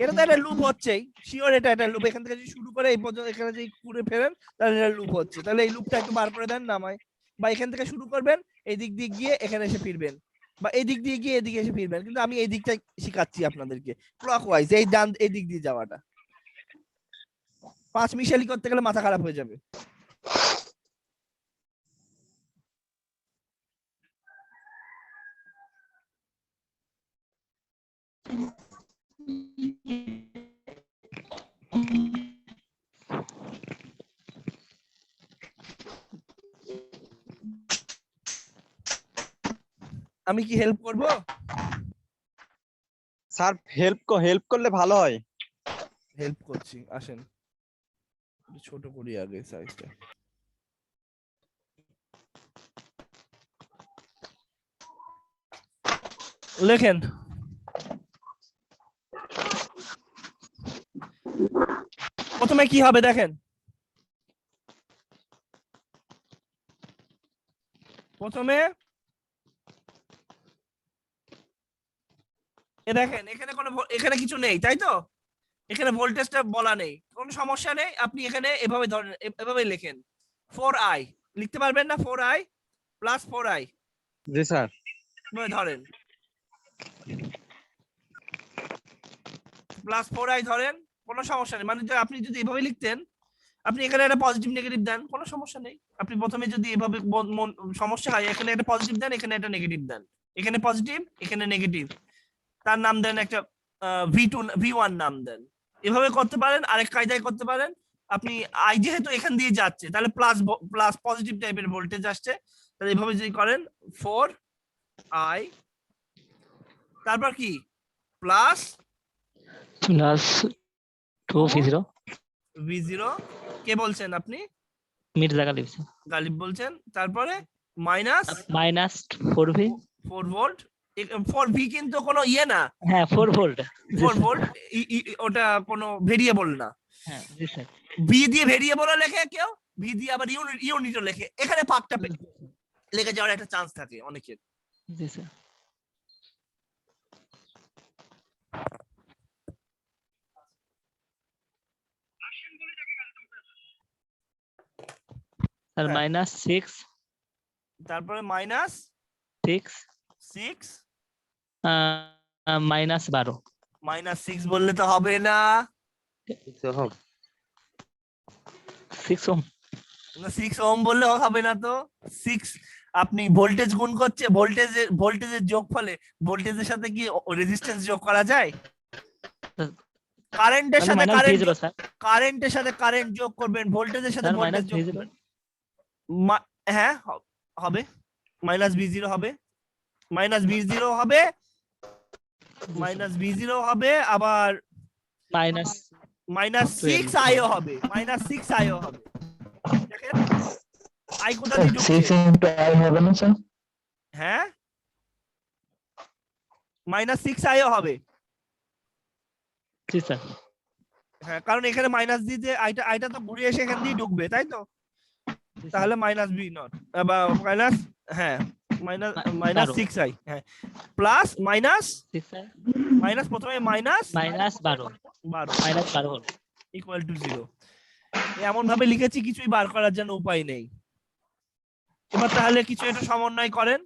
এটা তো একটা লুপ হচ্ছেই, শিওর এটা একটা লুপ। এখান থেকে যদি শুরু করে এই পর্যন্ত এখানে যদি ঘুরে ফেরেন তাহলে এটা লুপ হচ্ছে। তাহলে এই লুপটা একটু বার করে দেন নামায়, বা এখান থেকে শুরু করবেন, এই দিক দিয়ে গিয়ে এখানে এসে ফিরবেন, বা এই দিক দিয়ে গিয়ে এদিকে এসে ফিরবেন। কিন্তু আমি এই দিকটা শিখাচ্ছি আপনাদেরকে, ক্লকওয়াইজ, এই ডান এই দিক দিয়ে যাওয়াটা। 5 মিশালি করতে গেলে মাথা খারাপ হয়ে যাবে। আমি কি হেল্প করব? স্যার হেল্প করলে ভালো হয়। হেল্প করছি, আসেন একটু ছোট করি আগে সাইজটা। লেখেন, প্রথমে কি হবে দেখেন, প্রথমে দেখেন এখানে কিছু নেই, তাই তো? এখানে ভোল্টেজটা বলা নেই, কোনো সমস্যা নেই। আপনি এখানে এভাবে ধরেন, এভাবে লেখেন 4i, লিখতে পারবেন না? 4i plus 4i। জি স্যার। ধরেন প্লাস 4i ধরেন, কোনো সমস্যা নেই। মানে আপনি যদি এভাবে লিখতেন, আপনি এখানে একটা পজিটিভ নেগেটিভ দেন, কোনো সমস্যা নেই। আপনি প্রথমে যদি এভাবে সমস্যা হয়, এখানে একটা পজিটিভ দেন, এখানে একটা নেগেটিভ দেন, এখানে পজিটিভ এখানে নেগেটিভ, তার নাম দেন একটা V1 নাম দেন। এভাবে করতে পারেন, আরেক কায়দায় করতে পারেন। আপনি আই যেহেতু এখান দিয়ে যাচ্ছে তাহলে প্লাস প্লাস পজিটিভ টাইপের ভোল্টেজ আসছে, তাহলে এইভাবে যদি করেন 4i, তারপর কি প্লাস প্লাস 2v0 v0, কে বলছেন আপনি? মির্জা গালিব স্যার, গালিব বলছেন। তারপরে minus minus 4v, 4 volt. 4v কিন্তু কোনো ইয়ে না, হ্যাঁ 4 ভোল্ট, 4 ভোল্ট ওটা কোনো ভেরিয়েবল না। হ্যাঁ জি স্যার, ভি দিয়ে ভেরিয়েবল লেখে কেউ, ভি দিয়ে আবার ইউনিটও লেখে, এখানে পাকটা লেগে যাওয়ার একটা চান্স থাকে অনেকের। জি স্যার। স্যার হ্যাঁ। মাইনাস 6, তারপরে মাইনাস 6 6, মাইনাস 12, মাইনাস 6 বললে তো হবে না, 6 ওহম 6 ওহম, 6 ওহম বললে হবে না তো। 6 আপনি ভোল্টেজ গুণ করছে, ভোল্টেজের যোগফলে ভোল্টেজের সাথে কি রেজিস্ট্যান্স যোগ করা যায়? কারেন্টের সাথে মাইনাস কারেন্ট, v0 স্যার, কারেন্টের সাথে কারেন্ট যোগ করবেন, ভোল্টেজের সাথে স্যার ভোল্টেজ মাইনাস যোগ v0, করবেন। হ্যাঁ হবে, মাইনাস v0 হবে, মাইনাস v0 হবে, মাইনাস v0 হবে, আবার মাইনাস মাইনাস 6 আইও হবে, মাইনাস 6 আইও হবে। দেখেন আই কোথা দিয়ে ঢুকছে? 6 into I হবে না স্যার? হ্যাঁ মাইনাস 6 আইও হবে। জি স্যার, হ্যাঁ কারণ এখানে মাইনাস দিতে আইটা তো ঘুরে এসে এখান দিয়ে ঢুকবে, তাই তো? তাহলে মাইনাস বি নট বা মাইনাস, হ্যাঁ মাইনাস 6i, হ্যাঁ প্লাস মাইনাস 6 স্যার, মাইনাস, প্রথমে minus minus 12, 12 minus 12 volt. Equal to 0। এমন ভাবে লিখেছি কিছুই বার করার জন্য উপায় নেই। এবার তাহলে কিছু একটা সমন্বয় করেন,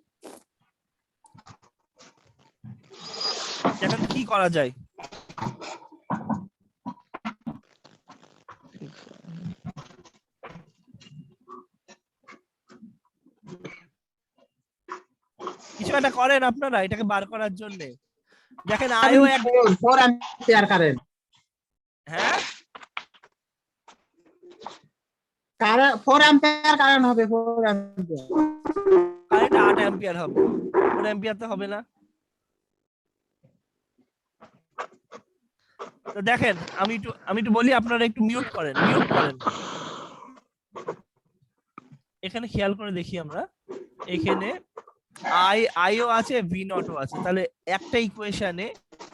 দেখেন কি করা যায়। কিছু একটা করেন আপনারা এটাকে বার করার জন্য। দেখেন আইও এক, 4 অ্যাম্পিয়ার কারেন্ট, হ্যাঁ 4 অ্যাম্পিয়ার কারেন্ট হবে, 4 অ্যাম্পিয়ার। কারেন্ট 8 অ্যাম্পিয়ার হবে, 4 অ্যাম্পিয়ার তো হবে না। তো দেখেন আমি একটু বলি, আপনারা একটু মিউট করেন। এখানে খেয়াল করে দেখি আমরা, এখানে আইও আছে, ভি নটও আছে। তাহলে একটা ইকুয়েশনে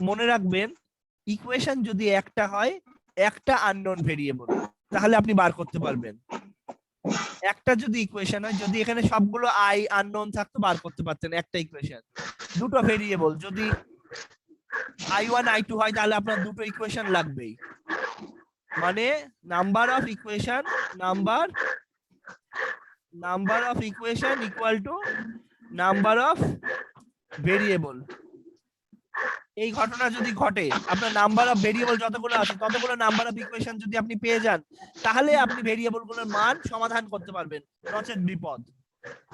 মনে রাখবেন, ইকুয়েশন যদি একটা হয়, একটা আননোন ভেরিয়েবল, তাহলে আপনি বার করতে পারবেন। একটা যদি ইকুয়েশন হয়, যদি এখানে সবগুলো আই আননোন থাকতো বার করতে পারতেন একটা ইকুয়েশন। দুটো ভেরিয়েবল যদি i1 i2 হয় তাহলে আপনার দুটো ইকুয়েশন লাগবেই, মানে number of equation equal to number of variable. এই ঘটনা যদি ঘটে, আপনার নাম্বার অফ ভেরিয়েবল যতগুলো আছে ততগুলো নাম্বার অফ ইকুয়েশন যদি আপনি পেয়ে যান, তাহলে আপনি ভেরিয়েবলগুলোর মান সমাধান করতে পারবেন, নচেত বিপদ।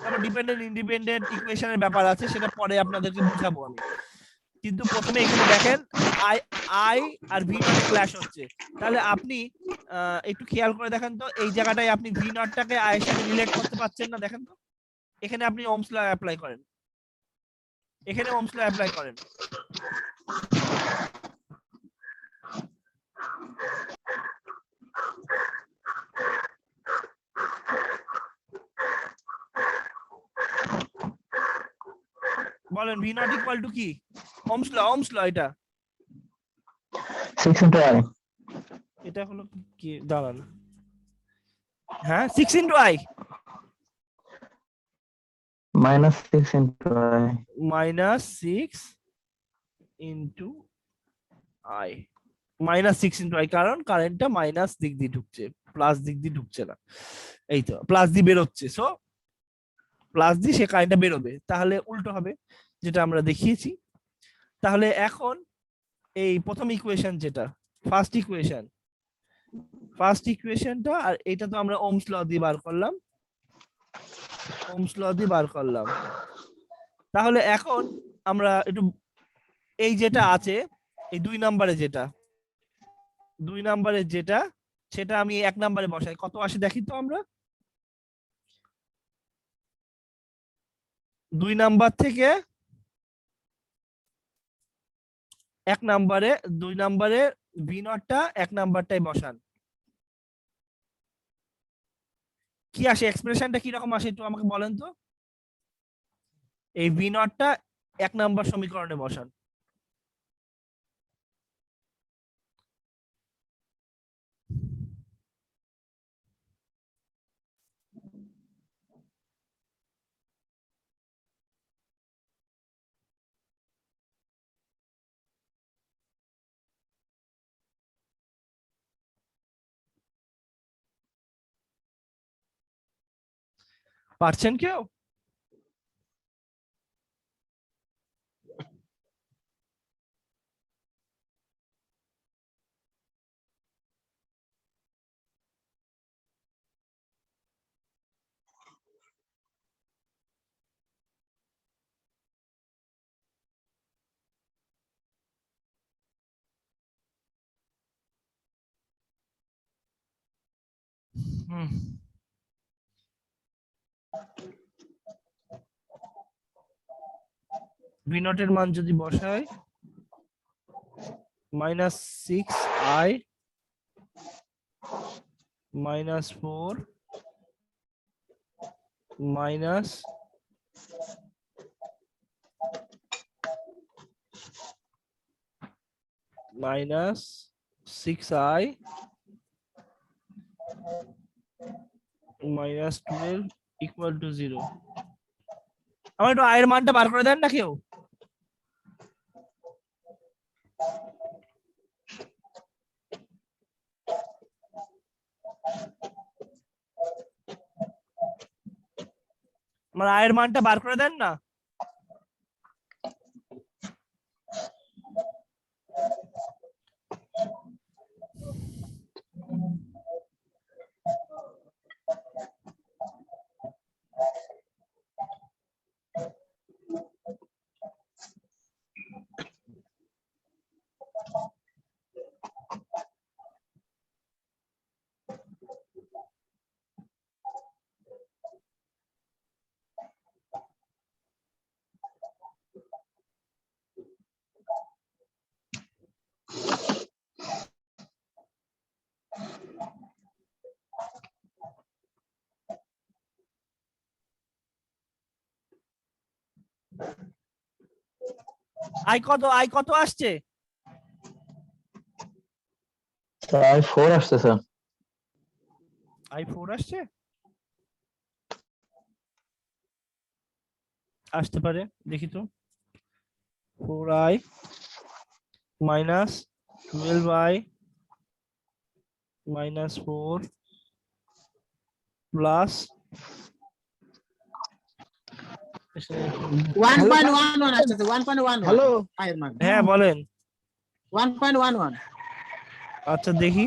তারপর ডিপেন্ডেন্ট ইন্ডিপেন্ডেন্ট ইকুয়েশনের ব্যাপার আছে, সেটা পরে আপনাদেরকে বুঝাবো আমি। কিন্তু প্রথমে এখানে দেখেন আই আর ভি নট ক্ল্যাশ হচ্ছে, তাহলে আপনি একটু খেয়াল করে দেখেন তো, এই জায়গাটায় আপনি ভি নটটাকে আই এর সাথে রিলেট করতে পারছেন না, দেখেন তো। এখানে আপনি ওহমস ল অ্যাপ্লাই করেন, এখানে ওহমস ল অ্যাপ্লাই করেন। বলেন ভি নট ইকুয়াল টু কি? ওহমস ল এটা 6 into I এটা হলো কি, দাঁড়ান, হ্যাঁ 6 into I minus 6 into I minus 6 into I, minus 6 into I, কারণ কারেন্টটা মাইনাস দিক দিয়ে ঢুকছে, প্লাস দিক দিয়ে ঢুকছে না, এই তো প্লাস দিয়ে বেরোচ্ছে, সো প্লাস দিয়ে সে কারেন্টটা বেরোবে, তাহলে উল্টো হবে যেটা আমরা দেখিয়েছি। তাহলে এখন এই প্রথম ইকুয়েশন যেটা ফার্স্ট ইকুয়েশনটা, আর এটা তো আমরা ওহমস ল দিয়ে বার করলাম, তাহলে এখন আমরা একটু এই যেটা আছে, এই 2 নম্বরে যেটা সেটা আমি 1 নম্বরে বসাই। কত আসে দেখি তো আমরা। 2 নাম্বার থেকে 1 নম্বরে 2 নম্বরে ভি নটটা 1 নাম্বারটাই বসান। কি আসে এক্সপ্রেশনটা কি রকম আসে একটু আমাকে বলেন তো। এই ভি নটটা 1 নাম্বার সমীকরণে বসান। পারছেন কেউ? হুম। ভি নটের মান যদি বসাই -6i -4 minus -6i -12 equal to 0। আমার একটু আয়ের মানটা বার করে দেন না কেউ। আমার আয়ের মানটা বার করে দেন না। আই কত আসছে? স্যার 4 আসছে স্যার। i4 আসছে, আসতে পারে দেখি তো। 4i -12i -4 প্লাস 1.11 আসতেছে 1.11 হ্যালো আয়ের মান হ্যাঁ বলেন। 1.11 আচ্ছা দেখি।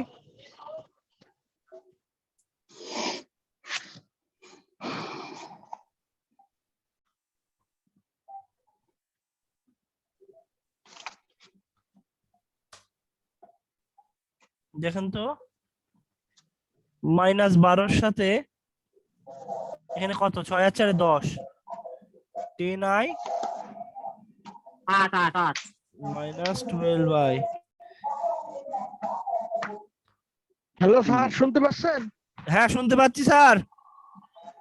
দেখেন তো -12 সাথে এখানে কত 6 আর 4 10 10i 8 -12i। হ্যালো স্যার শুনতে পাচ্ছেন? হ্যাঁ শুনতে পাচ্ছি স্যার।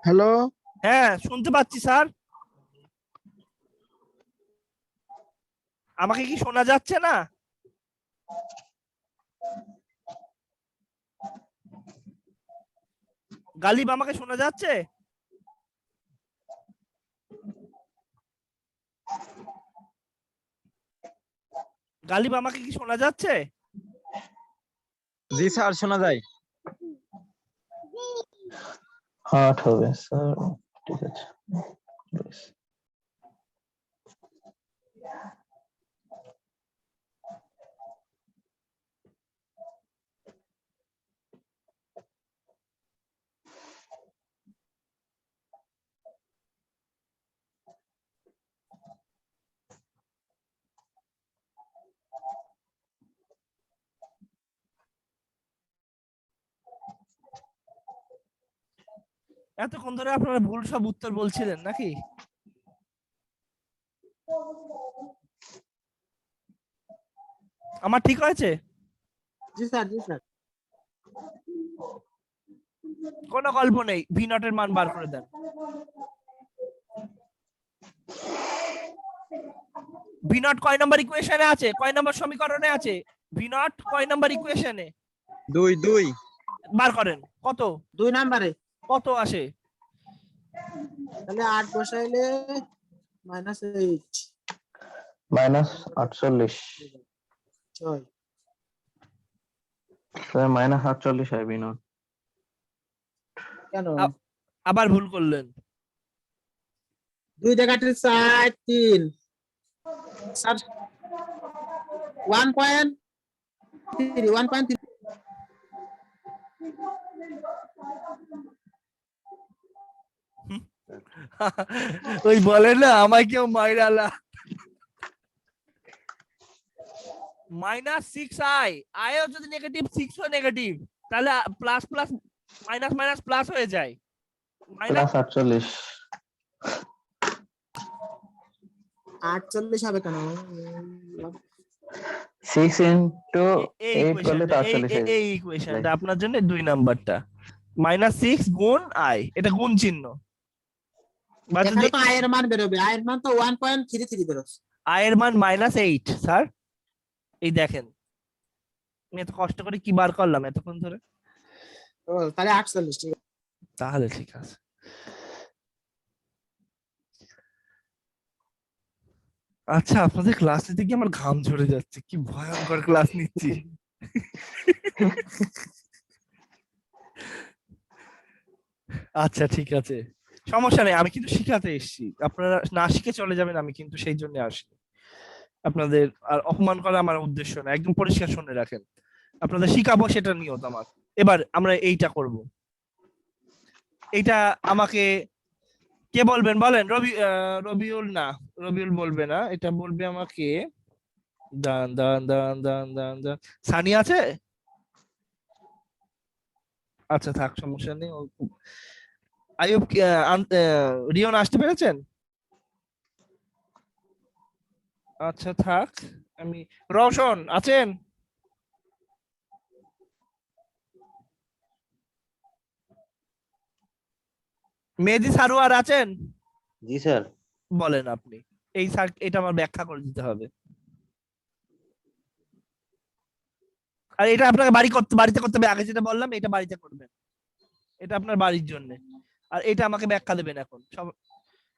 হ্যালো হ্যাঁ শুনতে পাচ্ছি স্যার। আমাকে কি শোনা যাচ্ছে না? গালিব আমাকে শোনা যাচ্ছে? গালিব আমাকে কি শোনা যাচ্ছে? জি স্যার শোনা যায়। 8 হবে স্যার, ঠিক আছে। বেশ। এতক্ষণ ধরে আপনারা ভুল সব উত্তর বলছিলেন নাকি? আমার ঠিক হয়েছে? জি স্যার, জি স্যার। কোনো গল্প নেই, ভি নট এর মান বার করে দেন। ভি নট কয় নাম্বার ইকুয়েশনে আছে, কয় নাম্বার সমীকরণে আছে? ভি নট কয় নাম্বার ইকুয়েশনে? 2 বার করেন। কত 2 নম্বরে কত আসে? তাহলে 8 বসাইলে -8 মাইনাস 48, 6 স্যার মাইনাস 48 হয় বিনোদ। কেন? আবার ভুল করলেন। 2 জায়গাতে 4 3 স্যার 1.3 ওই বলে না আমায় কেউ মাইরালা। -6i, আয়ও যদি নেগেটিভ 6 ও নেগেটিভ, তাহলে plus plus minus minus plus হয়ে যায়। প্লাস 48, 48 হবে কেন? 6 ইনটু এই 8 করলে তো 48 ইকুয়েশনটা, এই ইকুয়েশনটা আপনার জন্য 2 নাম্বারটা। -6 গুণ i, এটা গুণ চিহ্ন। এখানে তো আয়ের মান বেরোবে, আয়ের মান তো 1.33 বেরোচ্ছে। i এর মান -8 স্যার। এই দেখেন, আমি এত কষ্ট করে কি বার করলাম এতক্ষণ ধরে। ও তাহলে 48, ঠিক আছে। তাহলে ঠিক আছে। আচ্ছা, আপনাদের ক্লাস নিতে গিয়ে আমার ঘাম ঝরে যাচ্ছে, কি ভয়ঙ্কর ক্লাস নিচ্ছি। আচ্ছা ঠিক আছে, সমস্যা নেই, আমি কিন্তু শিখাতে এসেছি, আপনারা না শিখে চলে যাবেন, আমি কিন্তু সেই জন্য আসি। আপনাদের আর অপমান করা আমার উদ্দেশ্য না, একদম পরিষ্কার শুনে রাখেন, আপনাদের শিখাবো সেটা নিয়ত আমার। এবার আমরা এইটা করব। এইটা আমাকে কে বলবেন বলেন? রবিউল না, রবিউল বলবে না, এটা বলবে আমাকে দান দান দান দান দান দান সানি আছে? আচ্ছা থাক, সমস্যা নেই। আইয়ুব রিয়ন আসতে পেরেছেন? আচ্ছা থাক, আমি রওশন আছেন? মেহেদি সারোয়ার আছেন? জি স্যার। বলেন আপনি। এই স্যার, এটা আমার ব্যাখ্যা করে দিতে হবে। আর এটা আপনাকে বাড়িতে করতে হবে, আগে যেটা বললাম এটা বাড়িতে করবেন, এটা আপনার বাড়ির জন্য। আর এটা আমাকে ব্যাখ্যা দেবেন এখন সব,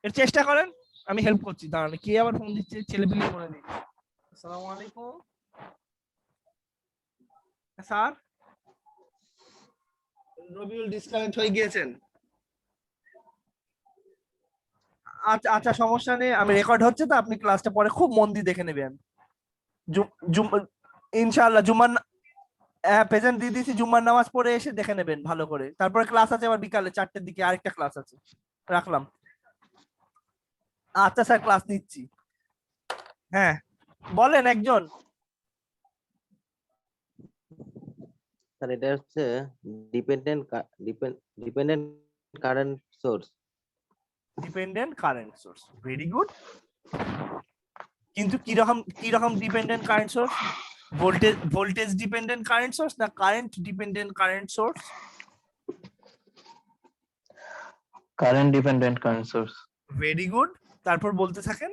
এর চেষ্টা করেন, আমি হেল্প করছি। দাঁড়ান, কে আবার ফোন দিচ্ছে, ছেলেপিলে করে দিচ্ছে। আসসালামু আলাইকুম স্যার। রবিউল ডিসকানেক্ট হয়ে গিয়েছেন। আচ্ছা আচ্ছা, সমস্যা নেই, আমি রেকর্ড হচ্ছে তো, আপনি ক্লাসটা পরে খুব মন দিয়ে দেখে নেবেন। ইনশাআল্লাহ জুম্মার প্রেজেন্ট দিয়ে দিয়েছি, জুম্মার নামাজ পড়ে এসে দেখে নেবেন ভালো করে। তারপরে ক্লাস আছে আবার বিকালে 4টের দিকে, আরেকটা ক্লাস আছে, রাখলাম। আচ্ছা স্যার, ক্লাস নিচ্ছি। হ্যাঁ বলেন একজন। স্যার এটা হচ্ছে dependent dependent current source. Dependent current source, very good. কিন্তু কিরকম dependent current source? Voltage dependent current source না current dependent current source? Current dependent current source. Very good, তারপর বলতে থাকেন।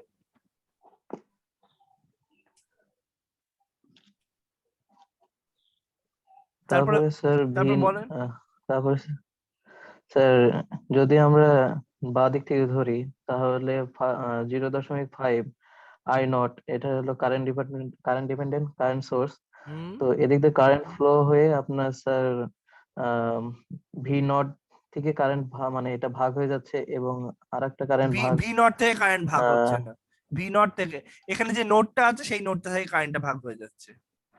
তারপরে স্যার বলেন। তারপরে স্যার যদি আমরা বাঁ দিক থেকে ধরি তাহলে 0.5 আই নট, এটা হলো কারেন্ট ডিপেন্ডেন্ট কারেন্ট সোর্স। তো এদিক দিয়ে কারেন্ট ফ্লো হয়ে আপনার স্যার ভি নট থেকে কারেন্ট মানে এটা ভাগ হয়ে যাচ্ছে, এবং আরেকটা কারেন্ট ভাগ ভি নট থেকে কারেন্ট ভাগ হচ্ছে না, ভি নট থেকে এখানে যে নোডটা আছে সেই নোডটা থেকে কারেন্টটা ভাগ হয়ে যাচ্ছে।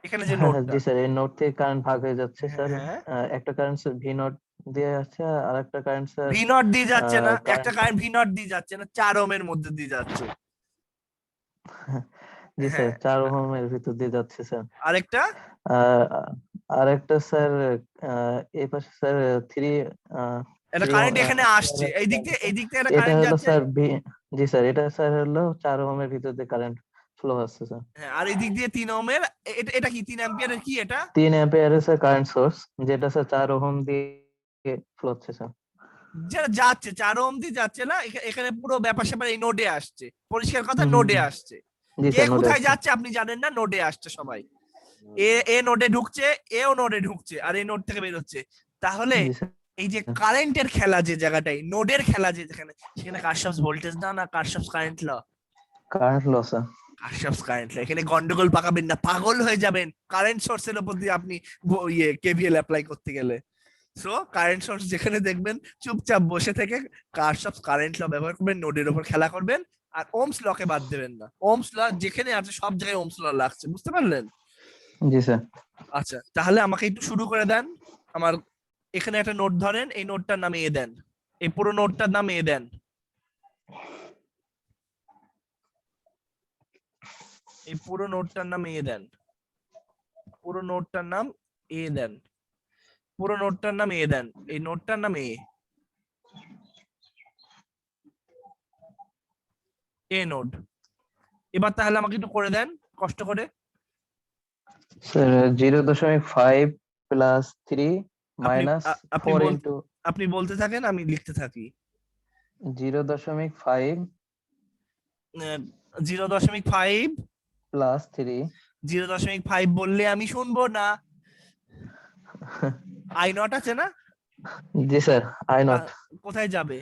এখানে যে নোডটা, জি স্যার, এই নোড থেকে কারেন্ট ভাগ হয়ে যাচ্ছে স্যার। হ্যাঁ, একটা কারেন্ট স্যার ভি নট দিয়ে যাচ্ছে, আর একটা কারেন্ট স্যার ভি নট দিয়ে যাচ্ছে না, একটা কারেন্ট ভি নট দিয়ে যাচ্ছে না, 4 ওহমের মধ্যে দিয়ে যাচ্ছে। জি স্যার 4 ওহমের ভিতর দিয়ে যাচ্ছে স্যার। আরেকটা আরেকটা স্যার এই পাশে স্যার 3 একটা কারেন্ট এখানে আসছে, এই দিক দিয়ে একটা এটা কারেন্ট হলো যাচ্ছে, স্যার জি স্যার, এটা স্যার হলো 4 ওহমের ভিতর দিয়ে কারেন্ট ফ্লো হচ্ছে স্যার। হ্যাঁ, আর এই দিক দিয়ে 3 ওহমের, এটা কি 3 অ্যাম্পিয়ারের কি এটা? 3 অ্যাম্পিয়ারের স্যার কারেন্ট সোর্স, যেটা স্যার 4 ওহম দিয়ে ফ্লো হচ্ছে স্যার। যেটা যাচ্ছে 4 ওহম দিয়ে যাচ্ছে না, এখানে পুরো ব্যাপার স্যাপার এই নোডে আসছে, পরিষ্কার কথা, হুম, নোডে হুম। আসছে। জি কে স্যার, নোট কোথায় আছে। যাচ্ছে আপনি জানেন না, নোডে আসছে সবাই। এ নোডে ঢুকছে, এও নোডে ঢুকছে, আর এই নোড থেকে বের হচ্ছে। তাহলে জি স্যার, এই যে কারেন্টের খেলা যে জায়গাটায়, নোডের খেলা যে যেখানে, সেখানে কারশফস ভোল্টেজ না Kirchhoff's current law? Current law sir. Kirchhoff's current law. এখানে গন্ডগোল পাকাবেন না, পাগল হয়ে যাবেন কারেন্ট সোর্সের উপর দিয়ে আপনি কেভিএল অ্যাপ্লাই করতে গেলে। সো কারেন্ট সোর্স যেখানে দেখবেন, চুপচাপ বসে থেকে কারশফস কারেন্ট ল ব্যবহার করবেন, নোডের উপর খেলা করবেন, আর ওমস লকে বাদ দেবেন না। ওমস ল যেখানে আছে সব জায়গায় ওমস ল লাগছে, বুঝতে পারলেন? জি স্যার। আচ্ছা, তাহলে আমাকে একটু শুরু করে দেন। আমার এখানে একটা নোট ধরেন, এই নোটটার নাম এ দেন, এই পুরো নোটটার নাম এ দেন, এই পুরো নোটটার নাম এ দেন, পুরো নোটটার নাম এ দেন, পুরো নোটটার নাম এ দেন, এই নোটটার নাম এ নোট। এবার তাহলে আমাকে একটু করে দেন কষ্ট করে। স্যার 0.5 প্লাস 3 মাইনাস আপনি 4 বল- ইন্টু আপনি বলতে থাকেন, আমি লিখতে থাকি। 0.5 0.5 প্লাস 3 0.5 বললে আমি শুনবো না। আই নট আছে না? জি স্যার, আই নট। কোথায় যাবে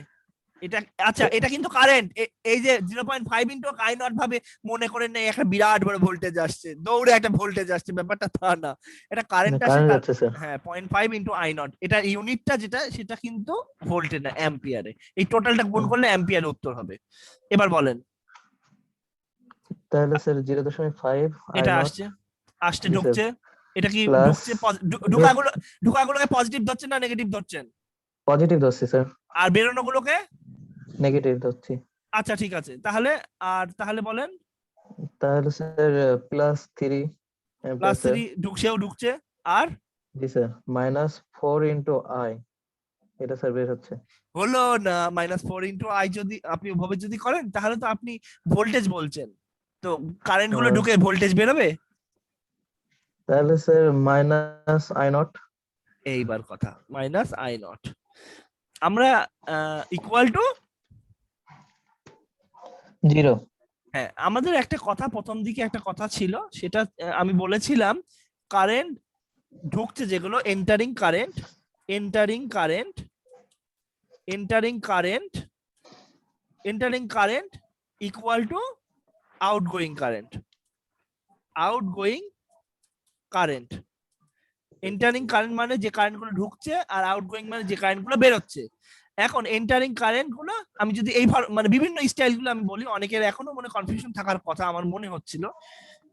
এটা? আচ্ছা, এটা কিন্তু কারেন্ট, এই যে 0.5 ইন্টু আই নট ভাবে মনে করেন না একটা বিরাট বড় ভোল্টেজ আসছে, দৌড়ে একটা ভোল্টেজ আসছে, ব্যাপারটা তা না, এটা কারেন্ট আসে। কারেন্ট যাচ্ছে স্যার। হ্যাঁ, 0.5 ইন্টু আই নট, এটা ইউনিটটা যেটা, সেটা কিন্তু ভোল্টে না, অ্যাম্পিয়ারে। এই টোটালটা গুণ করলে অ্যাম্পিয়ার উত্তর হবে। এবার বলেন। তাহলে স্যার 0.5 আই এটা নট আসছে, আসছে, জি স্যার, ঢুকছে, এটা কি প্লাস ঢুকছে? ঢুকাগুলোকে পজিটিভ ধরছেন না নেগেটিভ ধরছেন? পজিটিভ ধরছি স্যার, আর বেরোনো গুলোকে নেগেটিভ ধরছি। আচ্ছা ঠিক আছে, তাহলে বলেন। তাহলে স্যার প্লাস 3 প্লাস স্যার। 3 ঢুকছে, আর জি স্যার, মাইনাস 4 ইন্টু আই, এটা স্যার বের হচ্ছে। হলো না, -4 ইন্টু আই যদি আপনি ওভাবে যদি করেন, তাহলে তো আপনি ভোল্টেজ বলছেন, তো কারেন্ট গুলো ঢুকে ভোল্টেজ বেরোবে। তাহলে স্যার মাইনাস আই নট। এইবার কথা, মাইনাস আই নট, আমরা ইকুয়াল টু 0। হ্যাঁ, আমাদের একটা কথা, প্রথম দিকে একটা কথা ছিল, সেটা আমি বলেছিলাম কারেন্ট ঢুকছে যেগুলো, entering current, entering current, entering current, entering current equal two outgoing current, outgoing current. Entering current মানে যে কারেন্ট গুলো ঢুকছে, আর আউটগোয়িং মানে যে কারেন্ট গুলো বেরোচ্ছে। এখন এন্টারিং কারেন্ট গুলো আমি যদি এই মানে বিভিন্ন স্টাইল গুলো আমি বলি, অনেকের এখনো মনে কনফিউশন থাকার কথা, আমার মনে হচ্ছিল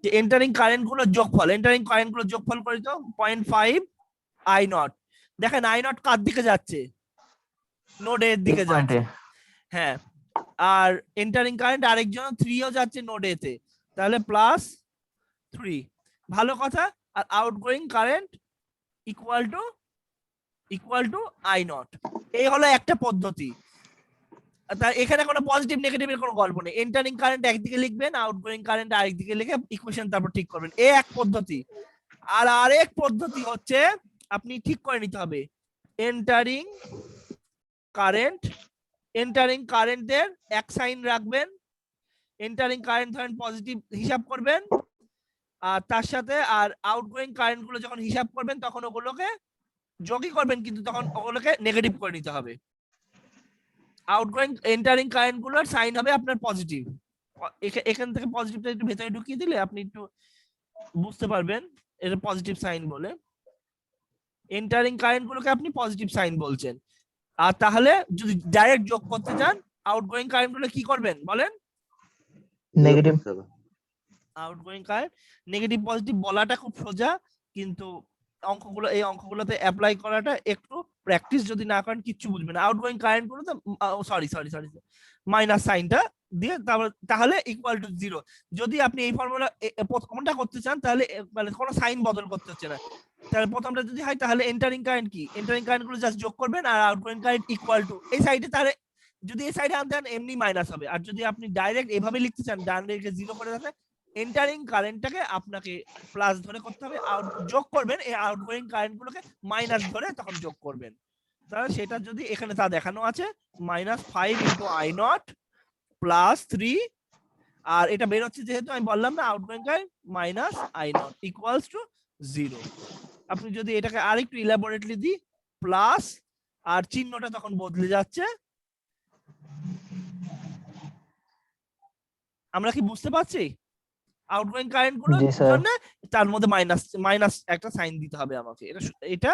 যে এন্টারিং কারেন্ট গুলো যোগফল, এন্টারিং কারেন্ট গুলো যোগফল করি তো 0.5 আই নট। দেখেন আই নট কার দিকে যাচ্ছে? নোড এর দিকে যাচ্ছে। হ্যাঁ, আর এন্টারিং কারেন্ট আরেকজন 3ও যাচ্ছে নোড এ তে, তাহলে +3, ভালো কথা। আর outgoing current equal to I naught. এই হলো একটা পদ্ধতি। এখানে কোনো পজিটিভ নেগেটিভের কোনো গল্প নেই। এন্টারিং কারেন্ট একদিকে লিখবেন, আউটগোয়িং কারেন্ট আরেকদিকে লিখে ইকুয়েশন তারপর ঠিক করবেন, এই এক পদ্ধতি। আর আরেক পদ্ধতি হচ্ছে, আপনি ঠিক করে নিতে হবে এন্টারিং কারেন্টের এক সাইন রাখবেন, এন্টারিং কারেন্ট ধরেন পজিটিভ হিসাব করবেন, আর তার সাথে আর আউটগোয়িং কারেন্ট গুলো যখন হিসাব করবেন তখন ওগুলোকে যোগই করবেন, কিন্তু তখন ওগুলোকে নেগেটিভ করে নিতে হবে। আউটগোয়িং এন্টারিং কারেন্ট গুলোর সাইন হবে আপনার পজিটিভ। এখান থেকে পজিটিভটা একটু ভেতরে ঢুকিয়ে দিলে আপনি একটু বুঝতে পারবেন এটা পজিটিভ সাইন বলে। এন্টারিং কারেন্ট গুলোকে আপনি পজিটিভ সাইন বলছেন। আর তাহলে যদি ডাইরেক্ট যোগ করতে চান, আউটগোয়িং কারেন্ট গুলো কি করবেন বলেন? Negative. Outgoing current negative positive বলাটা খুব সোজা, কিন্তু এই অঙ্কগুলোতে অ্যাপ্লাই করাটা একটু প্র্যাকটিস যদি না করেন কিচ্ছু বুঝবেন না। আউটগোয়িং কারেন্ট গুলো তো সরি মাইনাস সাইনটা দিয়ে তাহলে ইকুয়াল টু 0। যদি আপনি এই ফর্মুলা কোনটা করতে চান, তাহলে মানে কোনো সাইন বদল করতে হচ্ছে না, তাহলে প্রথমটা যদি হয় তাহলে এন্টারিং কারেন্ট কি, এন্টারিং কারেন্ট গুলো জাস্ট যোগ করবেন আর আউটগোয়িং কারেন্ট ইকুয়াল টু এই সাইডে, তাহলে যদি এই সাইডে আনতে এমনি মাইনাস হবে, আর যদি আপনি ডাইরেক্ট এভাবে লিখতে চান ডান দিকে জিরো করে রাখে এন্টারিং কারেন্টটাকে আপনাকে প্লাস ধরে করতে হবে, যোগ করবেন এই আউটগোয়িং কারেন্ট গুলোকে মাইনাস ধরে তখন যোগ করবেন। তাহলে সেটা যদি এখানে তা দেখানো আছে -5 ইনটু আই নট প্লাস 3, আর এটা বের হচ্ছে যেহেতু আমি বললাম না outgoing current minus I not equals to 0। আপনি যদি এটাকে আরেকটু ইলাবোরেটলি দিই প্লাস, আর চিহ্নটা তখন বদলে যাচ্ছে। আমরা কি বুঝতে পারছি? আউটগোয়িং কারেন্ট গুলোর জি স্যার। জন্য তার মধ্যে মাইনাস একটা সাইন দিতে হবে আমাকে। এটা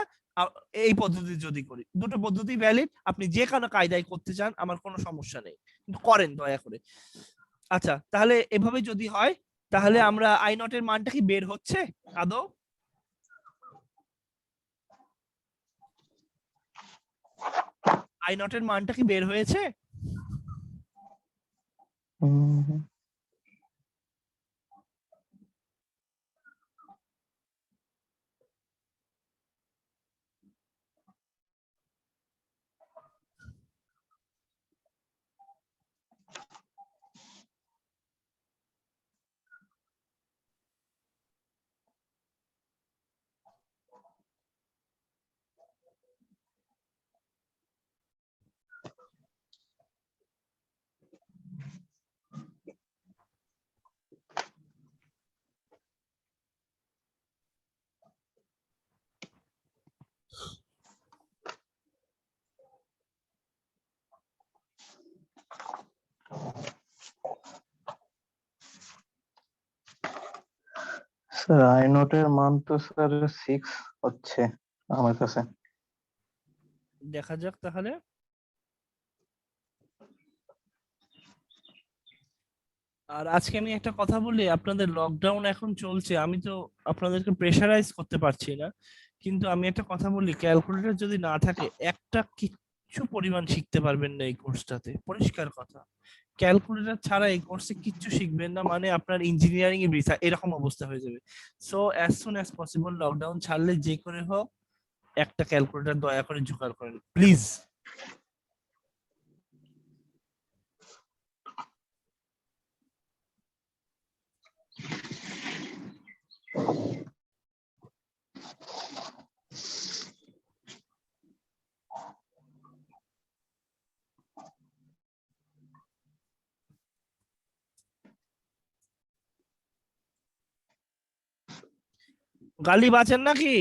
এই পদ্ধতি যদি করি, দুটো পদ্ধতি ভ্যালিড, আপনি যে কোনো কায়দায় করতে চান আমার কোনো সমস্যা নেই, কিন্তু করেন দয়া করে। আচ্ছা, তাহলে এভাবে যদি হয় তাহলে আমরা আই নট এর মানটা কি বের হচ্ছে আদৌ? আই নট এর মানটা কি বের হয়েছে? স্যার আই নোটের মান তো স্যার 6 হচ্ছে আমার কাছে। দেখা যাক তাহলে। আর আজকে আমি একটা কথা বলি, আপনাদের লকডাউন এখন চলছে, আমি তো আপনাদেরকে প্রেশারাইজ করতে পারছি না, কিন্তু আমি একটা কথা বলি, ক্যালকুলেটর যদি না থাকে একটা কিচ্ছু পরিমাণ শিখতে পারবেন না এই কোর্সটাতে, পরিষ্কার কথা। ক্যালকুলেটর ছাড়া এই কোর্সে কিচ্ছু শিখবেন না, মানে আপনার ইঞ্জিনিয়ারিং এর রিসার্চ এরকম অবস্থা হয়ে যাবে। So as soon as possible lockdown ছাড়লে যে করে হোক একটা ক্যালকুলেটর দয়া করে জোগাড় করেন প্লিজ। গালি বাঁচেন নাকি?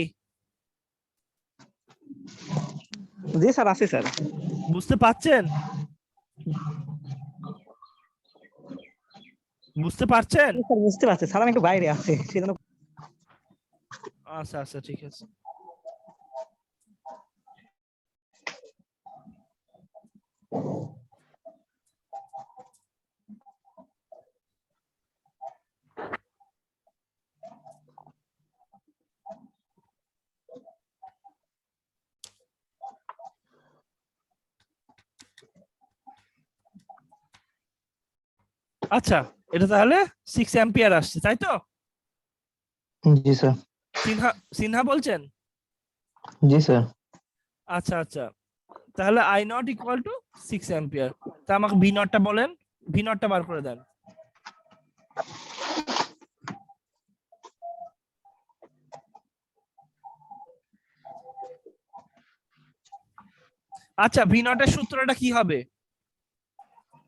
জি স্যার, আছি স্যার। বুঝতে পারছেন? বুঝতে পারছেন? স্যার বুঝতে পারছি স্যার, আমি একটু বাইরে আছি সেজন্য। আচ্ছা আচ্ছা ঠিক আছে। আচ্ছা, এটা তাহলে 6 অ্যাম্পিয়ার আসছে তাই তো? জি স্যার। সিনহা বলছেন? জি স্যার। আচ্ছা আচ্ছা, তাহলে I not equal to 6 ampere. তা আমাকে ভি নটটা বলেন, ভি নটটা বার করে দেন। আচ্ছা, ভি নটের সূত্রটা কি হবে?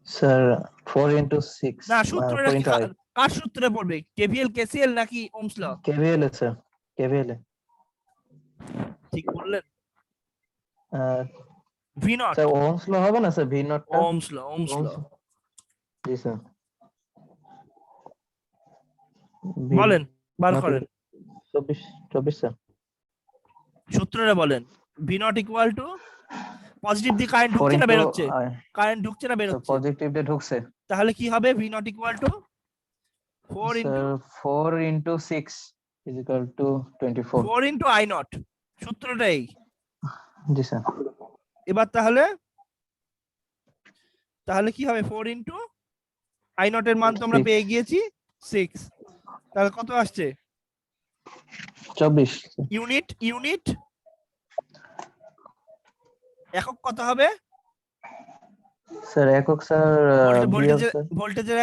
স্যার 4 into 6 না, সূত্রটা 4 কি into I কার সূত্রে পড়বে? কেভিএল কেসিএল নাকি ওহমস ল? KVL এ স্যার, KVL এ। ঠিক বললেন। V naught sir Ohm's law হবে না স্যার, ভি নটটা? Ohm's law, Ohm's law. জি স্যার। বলেন, বার করেন 24 স্যার। সূত্রটা বলেন। V naught equal to positive দিয়ে কারেন্ট ঢুকছে না বের হচ্ছে? কারেন্ট ঢুকছে না বের হচ্ছে? পজিটিভ দিয়ে ঢুকছে। তাহলে কি হবে? V naught equal to 4 into 4 into 6 is equal to 24. 4 into I not, সূত্রটাই। জি স্যার। এবার তাহলে কি হবে? 4 ইনটু আই নট এর মান তোমরা 6 পেয়ে গিয়েছি 6, তাহলে কত আসছে? 24 ইউনিট ইউনিট একক কত হবে? স্যার একক স্যার বিএল স্যার ভোল্টেজের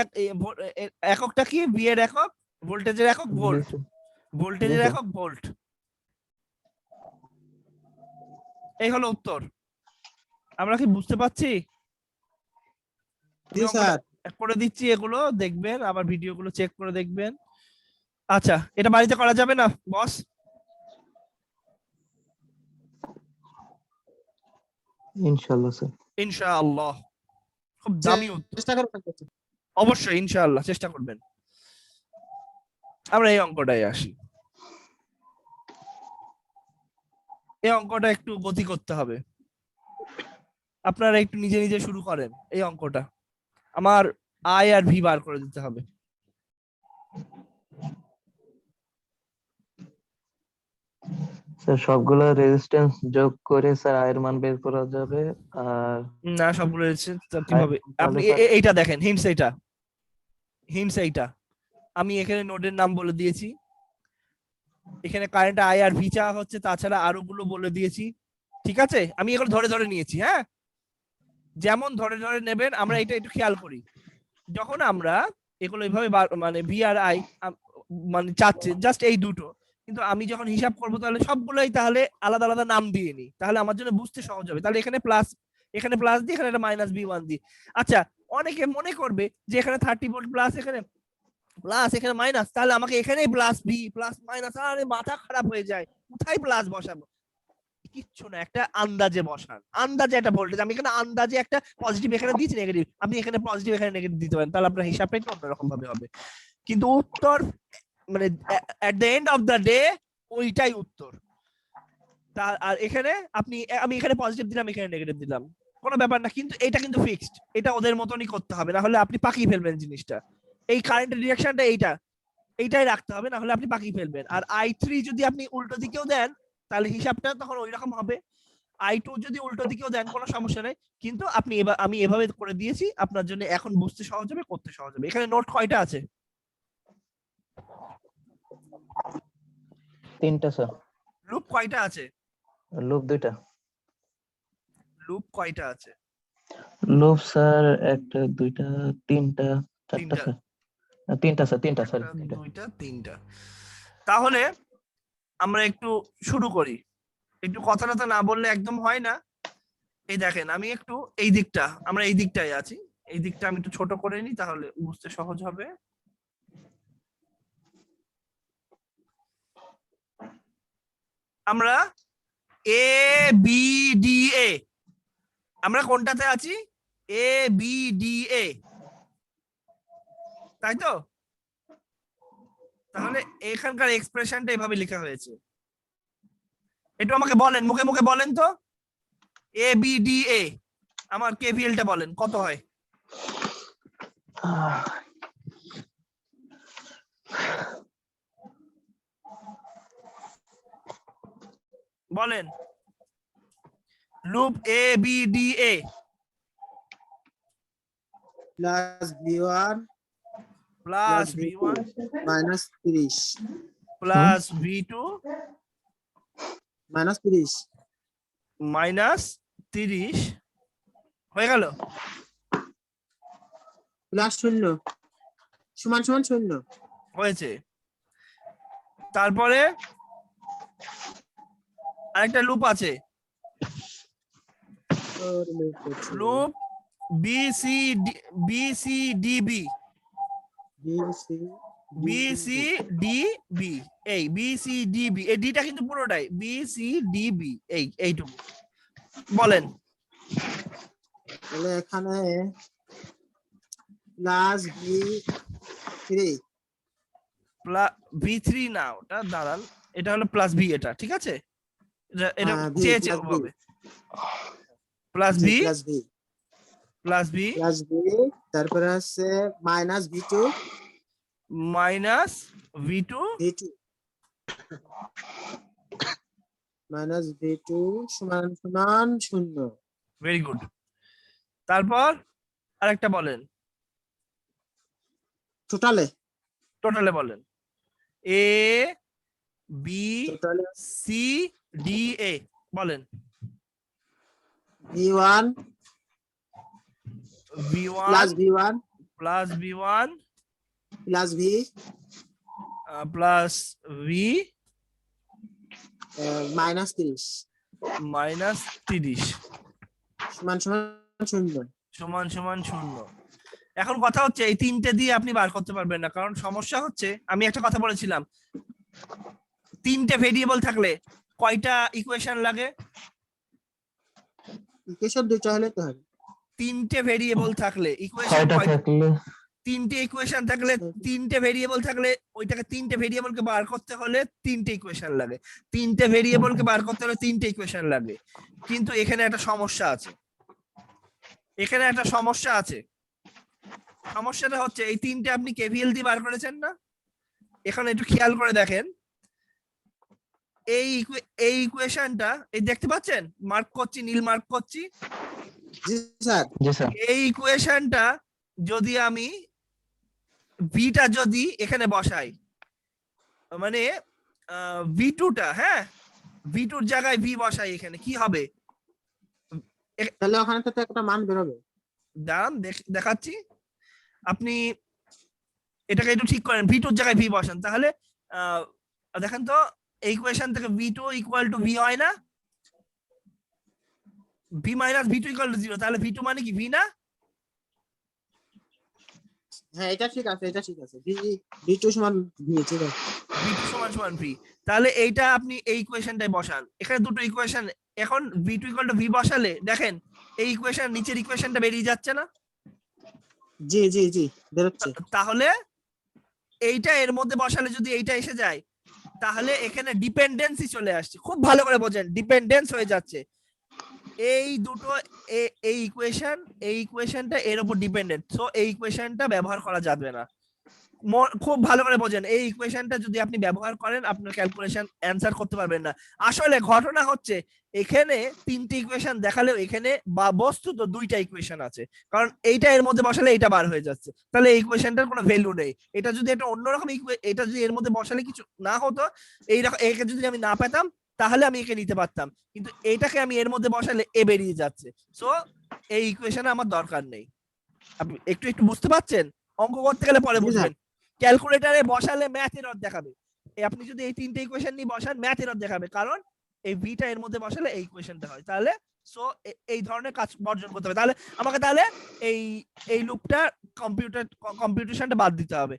এককটা কি? বি এর একক, ভোল্টেজের একক ভোল্ট, ভোল্টেজের জি, স্যার। একক ভোল্ট। এই হলো উত্তর। আমরা কি বুঝতে পারছি? জি স্যার। করে দিচ্ছি, এগুলো দেখবেন, আবার ভিডিওগুলো চেক করে দেখবেন। আচ্ছা, এটা বাড়িতে করা যাবে না বস? ইনশাআল্লাহ স্যার। ইনশাআল্লাহ। খুব দামি উত্তর। চেষ্টা করবেন। অবশ্যই ইনশাআল্লাহ চেষ্টা করবেন। আমরা এই অঙ্কটাই আসি। এই অঙ্কটা একটু গতি করতে হবে, আপনারা একটু নিজে নিজে শুরু করেন এই অঙ্কটা। আমার আই আর ভি বার করে দিতে হবে। স্যার সবগুলো রেজিস্ট্যান্স যোগ করে স্যার আয়ের মান বের করা যাবে। আর না, সবগুলো কিভাবে? আপনি এইটা দেখেন, হিন্টস এইটা, হিন্টস এইটা। আমি এখানে নোডের নাম বলে দিয়েছি, এখানে কারেন্ট আই আর ভি চাওয়া হচ্ছে, তাছাড়া আরো গুলো বলে দিয়েছি। ঠিক আছে, আমি এগুলো ধরে ধরে নিয়েছি। হ্যাঁ, যেমন ধরে ধরে নেবেন। আমরা এটা একটু খেয়াল করি, যখন আমরা এগুলো এইভাবে মানে ভি আর আই মানে চাচ্ছে জাস্ট এই দুটো, কিন্তু আমি যখন হিসাব করবো তাহলে সবগুলোই তাহলে আলাদা আলাদা নাম দিয়ে নিই, তাহলে আমার জন্য বুঝতে সহজ হবে। তাহলে এখানে প্লাস, এখানে প্লাস দিই, এখানে একটা মাইনাস বি ওয়ান দিই। আচ্ছা, অনেকে মনে করবে যে এখানে 30 ভোল্ট প্লাস, এখানে প্লাস, এখানে মাইনাস, তাহলে আমাকে এখানেই প্লাস বি প্লাস মাইনাস, আরে মাথা খারাপ হয়ে যায়, কোথায় প্লাস বসাবো? কিচ্ছু না, একটা আন্দাজে বসান, আন্দাজে একটা ভোল্টেজ। আমি এখানে আন্দাজে একটা পজিটিভ এখানে দিয়েছি, নেগেটিভ, আপনি এখানে পজিটিভ এখানে নেগেটিভ দিতে পারেন, তাহলে আপনার হিসাবটা একটু অন্যরকম ভাবে হবে। কিন্তু উত্তর মানে at the end of the day ওইটাই উত্তর। আর এখানে আমি এখানে পজিটিভ দিলাম, এখানে নেগেটিভ দিলাম, কোনো ব্যাপার না, কিন্তু এটা কিন্তু ফিক্সড, এটা ওদের মতনই করতে হবে, না হলে আপনি পাকিয়ে ফেলবেন জিনিসটা। এই কারেন্টের ডিরেকশনটা এইটাই রাখতে হবে, না হলে আপনি পাকিয়ে ফেলবেন। আর I3 যদি আপনি উল্টো দিকেও দেন তাহলে হিসাবটা তখন ওই রকম হবে, I2 যদি উল্টো দিকেও দেন কোনো সমস্যা নেই, কিন্তু আমি এভাবে করে দিয়েছি আপনার জন্য, এখন বুঝতে সহজ হবে, করতে সহজ হবে। এখানে নোট কয়টা আছে? 3টা স্যার। লুপ কয়টা আছে? লুপ 2টা। লুপ কয়টা আছে? লুপ স্যার 1টা 2টা 3টা 4টা তিনটা। স্যার। 3টা স্যার, 3টা স্যার। 2টা 3টা। তাহলে আমরা একটু শুরু করি, একটু কথাটা না বললে একদম হয় না। এই দেখেন, আমি একটু এই দিকটা, আমরা এই দিকটাই আছি, এই দিকটা আমি একটু ছোট করে নিই, তাহলে বুঝতে সহজ হবে। আমরা এ বি ডি এ, আমরা কোনটাতে আছি? এ বি ডি এ, তাই তো? তাহলে এখানকার এক্সপ্রেশনটা এভাবে লেখা হয়েছে, একটু আমাকে বলেন, মুখে মুখে বলেন তো, এ বি ডি এ আমার কেভিএলটা বলেন কত হয়? বলেন, loop A B D A plus V1 plus V1 minus 30 plus V2 minus 30 minus 30 হয়ে গেল, প্লাস 0 সমান সমান 0 হয়েছে। তারপরে আরেকটা লুপ আছে, loop B C D B, B C D B, এই বি সি ডি বি, এই ডিটা কিন্তু পুরোটাই বি সি ডি বি, এইটুকু বলেন। তাহলে এখানে প্লাস V3 V3 না, ওটা দাঁড়ান, এটা হলো প্লাস বি, এটা ঠিক আছে, এটা হ্যাঁ, V, চেয়েছে plus B। ওভাবে, প্লাস বি প্লাস বি তারপরে আছে minus V2 minus V2 minus V2 সমান সমান 0। Very good. তারপর আরেকটা বলেন, টোটালে টোটালে বলেন, এ বি তাহলে সি ডি এ বলেন। V1 V1 plus V1 plus V1 plus V plus V minus 30 minus 30 সমান সমান 0। সমান সমান 0। এখন কথা হচ্ছে এই তিনটে দিয়ে আপনি বার করতে পারবেন না, কারণ সমস্যা হচ্ছে আমি একটা কথা বলেছিলাম, তিনটে ভেরিয়েবল থাকলে কয়টা ইকুয়েশন লাগে? ইকুয়েশন দুইটা হলে তো হবে। তিনটে ভেরিয়েবল থাকলে ইকুয়েশন ছয়টা থাকলে তিনটে ইকুয়েশন থাকলে তিনটে ভেরিয়েবল থাকলে ওইটাকে তিনটে ভেরিয়েবলকে বার করতে হলে তিনটে ইকুয়েশন লাগে, তিনটে ভেরিয়েবলকে বার করতে হলে তিনটে ইকুয়েশন লাগে। কিন্তু এখানে একটা সমস্যা আছে, এখানে একটা সমস্যা আছে। সমস্যাটা হচ্ছে এই তিনটে আপনি কেভিএল দিয়ে বার করেছেন না, এখন একটু খেয়াল করে দেখেন এই ইকুয়েশনটা এই দেখতে পাচ্ছেন, মার্ক করছি, নীল মার্ক করছি। জি স্যার। জি স্যার। এই ইকুয়েশনটা যদি আমি ভিটা যদি এখানে বসাই, মানে V2টা, হ্যাঁ V2 জায়গায় V বসাই, এখানে কি হবে? তাহলে ওখানে তো একটা মান বের হবে। দাঁড়ান দেখাচ্ছি, আপনি এটাকে একটু ঠিক করেন, V2 জায়গায় V বসান, তাহলে দেখেন তো এই ইকুয়েশন থেকে V2 ইকুয়াল টু V হয় না? V minus V2 equal to 0, তাহলে V2 মানে কি V না? হ্যাঁ এটা ঠিক আছে, এটা ঠিক আছে। V2 সমান V, ঠিক আছে। V2 সমান সমান V, তাহলে এইটা আপনি এই ইকুয়েশনটাই বসান। এখানে দুটো ইকুয়েশন, এখন V2 ইকুয়াল টু V বসালে দেখেন এই ইকুয়েশন নিচের ইকুয়েশনটা বেরিয়ে যাচ্ছে না? জি জি জি বের হচ্ছে। তাহলে এইটা এর মধ্যে বসালে যদি এইটা এসে যায়, তাহলে এখানে ডিপেন্ডেন্সি চলে আসছে। খুব ভালো করে বোঝেন, ডিপেন্ডেন্স হয়ে যাচ্ছে। এই দুটো এই ইকুয়েশনটা এর উপর ডিপেন্ডেন্ট, সো এই ইকুয়েশনটা ব্যবহার করা যাবে না। খুব ভালো করে বোঝেন, এই ইকুয়েশনটা যদি আপনি ব্যবহার করেন আপনার ক্যালকুলেশন অ্যানসার করতে পারবেন না। আসলে ঘটনা হচ্ছে এখানে তিনটে ইকুয়েশন দেখালেও এখানে বা বস্তুত দুইটা ইকুয়েশন আছে, কারণ এইটা এর মধ্যে বসালে এইটা বার হয়ে যাচ্ছে, তাহলে এই ইকুয়েশনটার কোনো ভ্যালু নেই। এটা যদি একটা অন্যরকম এটা যদি এর মধ্যে বসালে কিছু না হতো, এইরকম একে যদি আমি না পেতাম তাহলে আমি একে নিতে পারতাম, কিন্তু এইটাকে আমি এর মধ্যে বসালে এ বেরিয়ে যাচ্ছে, সো এই ইকুয়েশনে আমার দরকার নেই। আপনি একটু একটু বুঝতে পারছেন? অঙ্ক করতে গেলে পরে বুঝবেন, ক্যালকুলেটরে বসালে ম্যাথ এরর দেখাবে। আপনি যদি এই তিনটে ইকুয়েশন নিয়ে বসান ম্যাথ এরর দেখাবে, কারণ এই ভিটা এর মধ্যে বসালে এই ইকুয়েশনটা হয়। তাহলে সো এই ধরনের কাজ বর্জন করতে হবে। তাহলে আমাকে তাহলে এই লুপটা কম্পিউটেশনটা বাদ দিতে হবে।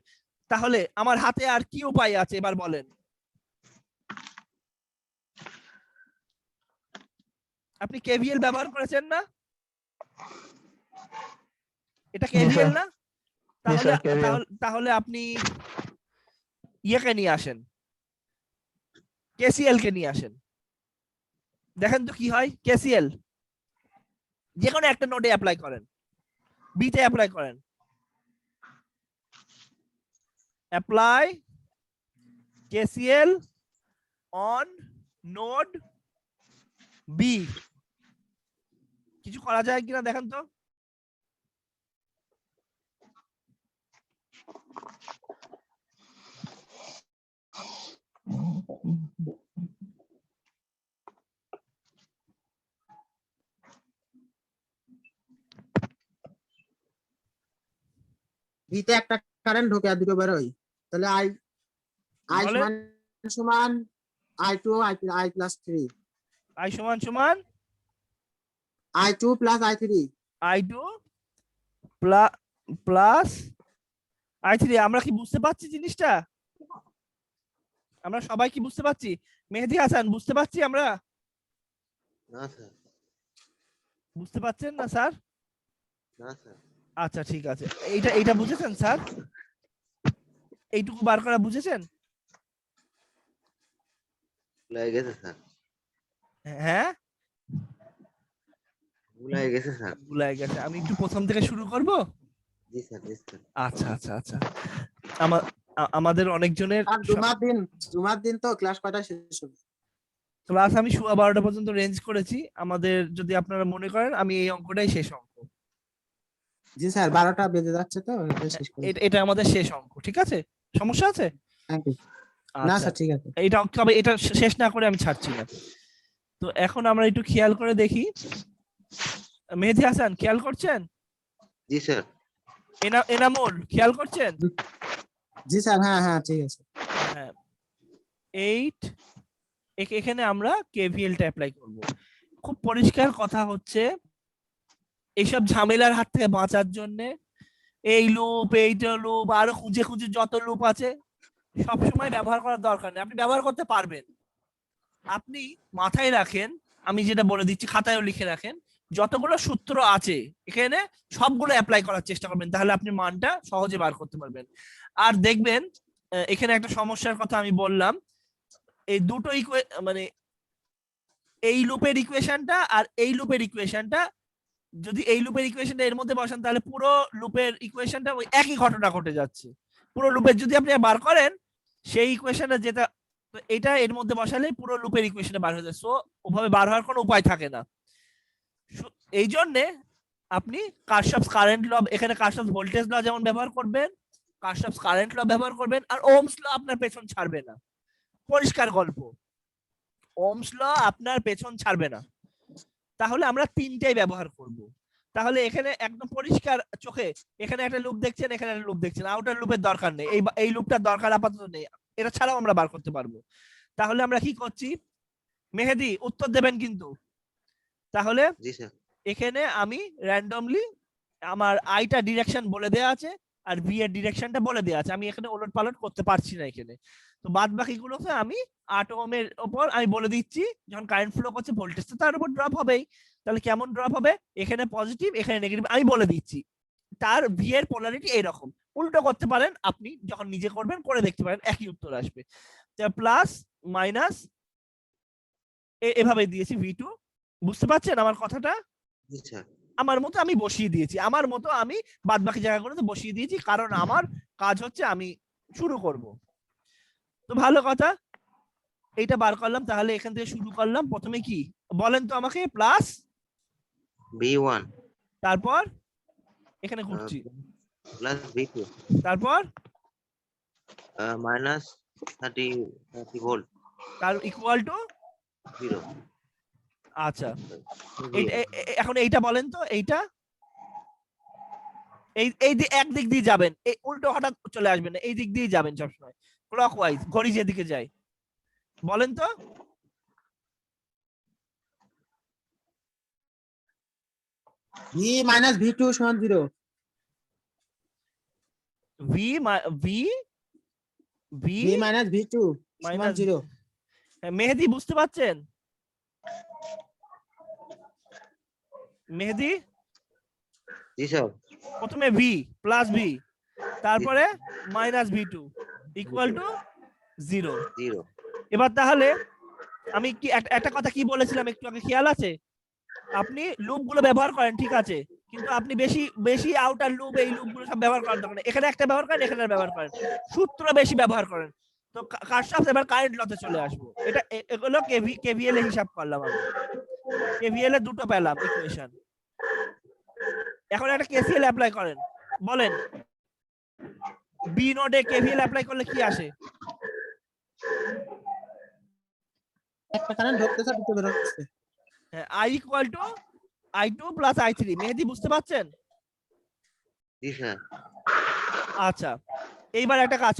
তাহলে আমার হাতে আর কি উপায় আছে এবার বলেন? আপনি কেভিএল ব্যবহার করেছেন না? এটা কেভিএল না? তাহলে আপনি ইয়েকে নিয়ে আসেন, কেসিএল কে নিয়ে আসেন, দেখেন তো কি হয়। কেসিএল যে কোনো একটা নোডে অ্যাপ্লাই করেন, বিতে অ্যাপ্লাই করেন, apply KCL on node B. কিছু করা যায় কিনা দেখেন তো। ভিতে একটা কারেন্ট ঢোকে আর দুটো বের হয়, তাহলে I সমান I2 I প্লাস 3, I সমান সমান I2 plus I3, I2 plus I3। আমরা কি বুঝতে পারছি জিনিসটা? আমরা সবাই কি বুঝতে পারছি? মেহেদী হাসান বুঝতে পারছি আমরা? না স্যার। বুঝতে পারছেন না স্যার? না স্যার। আচ্ছা ঠিক আছে, এইটা বুঝেছেন স্যার? এইটুকু বার করা বুঝেছেন? ভুলে গেছে স্যার। হ্যাঁ ভুলে গেছে স্যার। ভুলে গেছে। আমি একটু প্রথম থেকে শুরু করব? জি স্যার, জি স্যার। আচ্ছা আচ্ছা আচ্ছা। আমাদের অনেকজনের আর জুমার দিন তো ক্লাস কয়টায় শেষ হবে? ক্লাস আমি 12:30 পর্যন্ত রেঞ্জ করেছি। আমাদের যদি আপনারা মনে করেন আমি এই অঙ্কটাই শেষ অঙ্ক। জি স্যার, 12টা বেজে যাচ্ছে তো, এটা শেষ করুন। এটা আমাদের শেষ অঙ্ক, ঠিক আছে? সমস্যা আছে? Thank you. না আচ্ছা, স্যার ঠিক আছে এটা তবে এটা শেষ না করে আমি ছাড়ছি না। তো এখন আমরা একটু খেয়াল করে দেখি, মেহেদী হাসান খেয়াল করছেন, জি স্যার। এনামুল খেয়াল করছেন? জি স্যার হ্যাঁ হ্যাঁ ঠিক আছে হ্যাঁ 8 এখানে আমরা কেভিএলটা অ্যাপ্লাই করব। খুব পরিষ্কার কথা হচ্ছে, এইসব ঝামেলার হাত থেকে বাঁচার জন্য এই লুপ, এইটা লুপ, আরো খুঁজে খুঁজে যত লুপ আছে সবসময় ব্যবহার করার দরকার নেই। আপনি ব্যবহার করতে পারবেন, আপনি মাথায় রাখেন, আমি যেটা বলে দিচ্ছি খাতায়ও লিখে রাখেন, যতগুলো সূত্র আছে এখানে সবগুলো অ্যাপ্লাই করার চেষ্টা করবেন, তাহলে আপনি মানটা সহজে বার করতে পারবেন। আর দেখবেন এখানে একটা সমস্যার কথা আমি বললাম, এই দুটো মানে এই লুপের ইকুয়েশনটা আর এই লুপের ইকুয়েশনটা, যদি এই লুপের ইকুয়েশনটা এর মধ্যে বসান তাহলে পুরো লুপের ইকুয়েশনটা ওই একই ঘটনা ঘটে যাচ্ছে। পুরো লুপের যদি আপনি বার করেন সেই ইকুয়েশনটা যেটা, এটা এর মধ্যে বসালে পুরো লুপের ইকুয়েশনটা বার হয়ে যায়। সো ওভাবে বার হওয়ার কোনো উপায় থাকে না। এই জন্য আপনি কারশফস কারেন্ট ল, এখানে কারশফস ভোল্টেজ ল যেমন ব্যবহার করবেন, কারশফস কারেন্ট ল ব্যবহার করবেন, আর ওহমস ল আপনার পেছন ছাড়বে না। পরিষ্কার গল্প, ওহমস ল আপনার পেছন ছাড়বে না। তাহলে আমরা তিনটাই ব্যবহার করব। তাহলে এখানে একদম পরিষ্কার চোখে এখানে একটা লুপ দেখছেন, এখানে একটা লুপ দেখছেন, আউটার লুপের দরকার নেই, এই লুপটার দরকার আপাতত নেই, এটা ছাড়াও আমরা বার করতে পারবো। তাহলে আমরা কি করছি, মেহেদী উত্তর দেবেন কিন্তু। তাহলে জি স্যার। এখানে আমি র্যান্ডমলি আমার আইটা ডিরেকশন বলে দেওয়া আছে আর ভি এর ডিরেকশনটা বলে দেওয়া আছে, আমি এখানে ওলট পালট করতে পারছি না এখানে। তো বাদ বাকিগুলোকে আমি 8 ওহমের উপর আমি বলে দিচ্ছি, যখন কারেন্ট ফ্লো করছে ভোল্টেজ তো তার উপর ড্রপ হবেই, তাহলে কেমন ড্রপ হবে, এখানে পজিটিভ এখানে নেগেটিভ আমি বলে দিচ্ছি। তার ভি এর পোলারিটি এইরকম, উল্টো করতে পারেন, আপনি যখন নিজে করবেন করে দেখতে পারেন, একই উত্তর আসবে। প্লাস মাইনাস এভাবে দিয়েছি V2, বুঝতে পারছেন আমার কথাটা? জি স্যার। আমার মতো আমি বসিয়ে দিয়েছি, আমার মতো আমি বাদ বাকি জায়গাগুলোতে বসিয়ে দিয়েছি, কারণ আমার কাজ হচ্ছে আমি শুরু করব। তো ভালো কথা, এইটা বার করলাম, তাহলে এখান থেকে শুরু করলাম। প্রথমে কি বলেন তো আমাকে, প্লাস V1 তারপর এখানে ঘুরছি, প্লাস V2 তারপর মাইনাস 30 ভোল্ট তার ইকুয়াল টু 0। আচ্ছা এখন এইটা বলেন তো, এইটা এই একদিক দিয়ে যাবেন, এই উল্টো হঠাৎ চলে আসবেন না, এই দিক দিয়ে যাবেন সবসময় ক্লকওয়াইজ, ঘড়ি যেদিকে যায়। বলেন তো ভি মাইনাস ভি টু সমান 0 V V V V minus V two সমান মাইনাস 0 মেহেদী বুঝতে পারছেন? মেহেদী জি স্যার। প্রথমে ভি প্লাস ভি, তারপরে minus V two equal to 0। 0। এবার তাহলে আমি কি একটা কথা কি বলেছিলাম একটু আগে খেয়াল আছে? আপনি লুপ গুলো ব্যবহার করেন ঠিক আছে, কিন্তু আপনি বেশি বেশি আউটার লুপ এই লুপ গুলো সব ব্যবহার করার দরকার নেই, এখানে একটা ব্যবহার করেন, এখানে ব্যবহার করেন, সূত্র বেশি ব্যবহার করেন। তো কারশফস এবার কারেন্ট লতে চলে আসবো, এটা এগুলো কেভিএল এ হিসাব করলাম আমি, কেভিএল এ দুটো পেলাম ইকুয়েশন। এখন একটা কেসিএল অ্যাপ্লাই করেন, বলেন বি নোডে কেভিএল অ্যাপ্লাই করলে কি আসে? একটা কারেন্ট ঢুকতেছে দুটো বের হচ্ছে হ্যাঁ I equal two I2 plus I3। মেহেদী বুঝতে পারছেন? জি স্যার। আচ্ছা এইবার একটা কাজ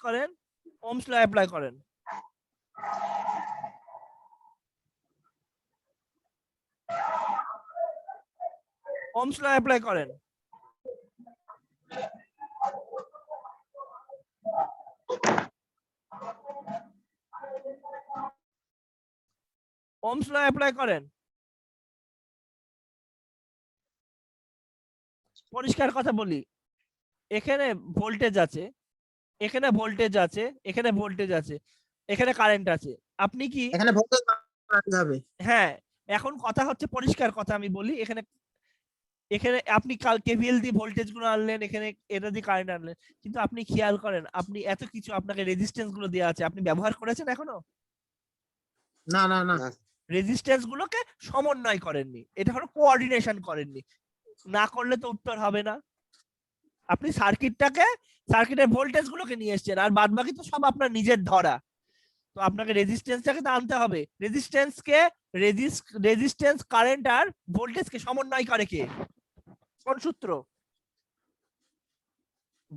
করেন, ওহমস ল অ্যাপ্লাই করেন। ওহমস ল অ্যাপ্লাই করেন। ওহমস ল অ্যাপ্লাই করেন। পরিষ্কার কথা বলি, এখানে ভোল্টেজ আছে, এখানে ভোল্টেজ আছে, এখানে ভোল্টেজ আছে, এখানে কারেন্ট আছে, আপনি কি এখানে ভোল্টেজ বাড়াতে হবে হ্যাঁ এখন কথা হচ্ছে পরিষ্কার কথা আমি বলি, এখানে এখানে আপনি কেভিএল দিয়ে ভোল্টেজ গুলো আনলেন, এখানে এটা দিয়ে কারেন্ট আনলেন, কিন্তু আপনি খেয়াল করেন আপনি এত কিছু আপনাকে রেজিস্ট্যান্স গুলো দেওয়া আছে, আপনি ব্যবহার করেছেন এখনো? না না না রেজিস্ট্যান্স গুলোকে সমন্বয় করেননি, এটা হলো কোঅর্ডিনেশন করেননি, না করলে তো উত্তর হবে না। আপনি সার্কিটের ভোল্টেজ গুলোকে নিয়ে এসেছেন, আর বাদ বাকি তো সব আপনার নিজের ধরা। তো আপনাকে রেজিস্ট্যান্সটাকে তো আনতে হবে। রেজিস্ট্যান্স কারেন্ট আর ভোল্টেজকে সমন্বয় করে কে? কোন সূত্র?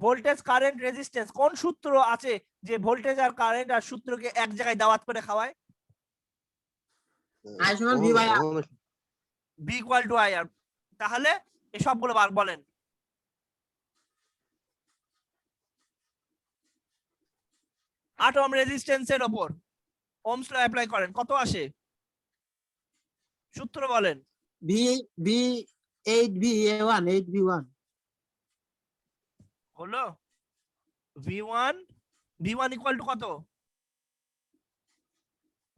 ভোল্টেজ কারেন্ট রেজিস্ট্যান্স কোন সূত্র আছে যে ভোল্টেজ আর কারেন্ট আর সূত্রকে এক জায়গায় দাওয়াত করে খাওয়ায়? I সমান V by R। B equal to IR। তাহলে এই সবগুলো বলেন। আটম রেজিস্ট্যান্সের উপর ওহমস ল অ্যাপ্লাই করেন, কত আসে? সূত্র বলেন। V 8V1 8V1 হলো V1 ইকুয়াল টু কত?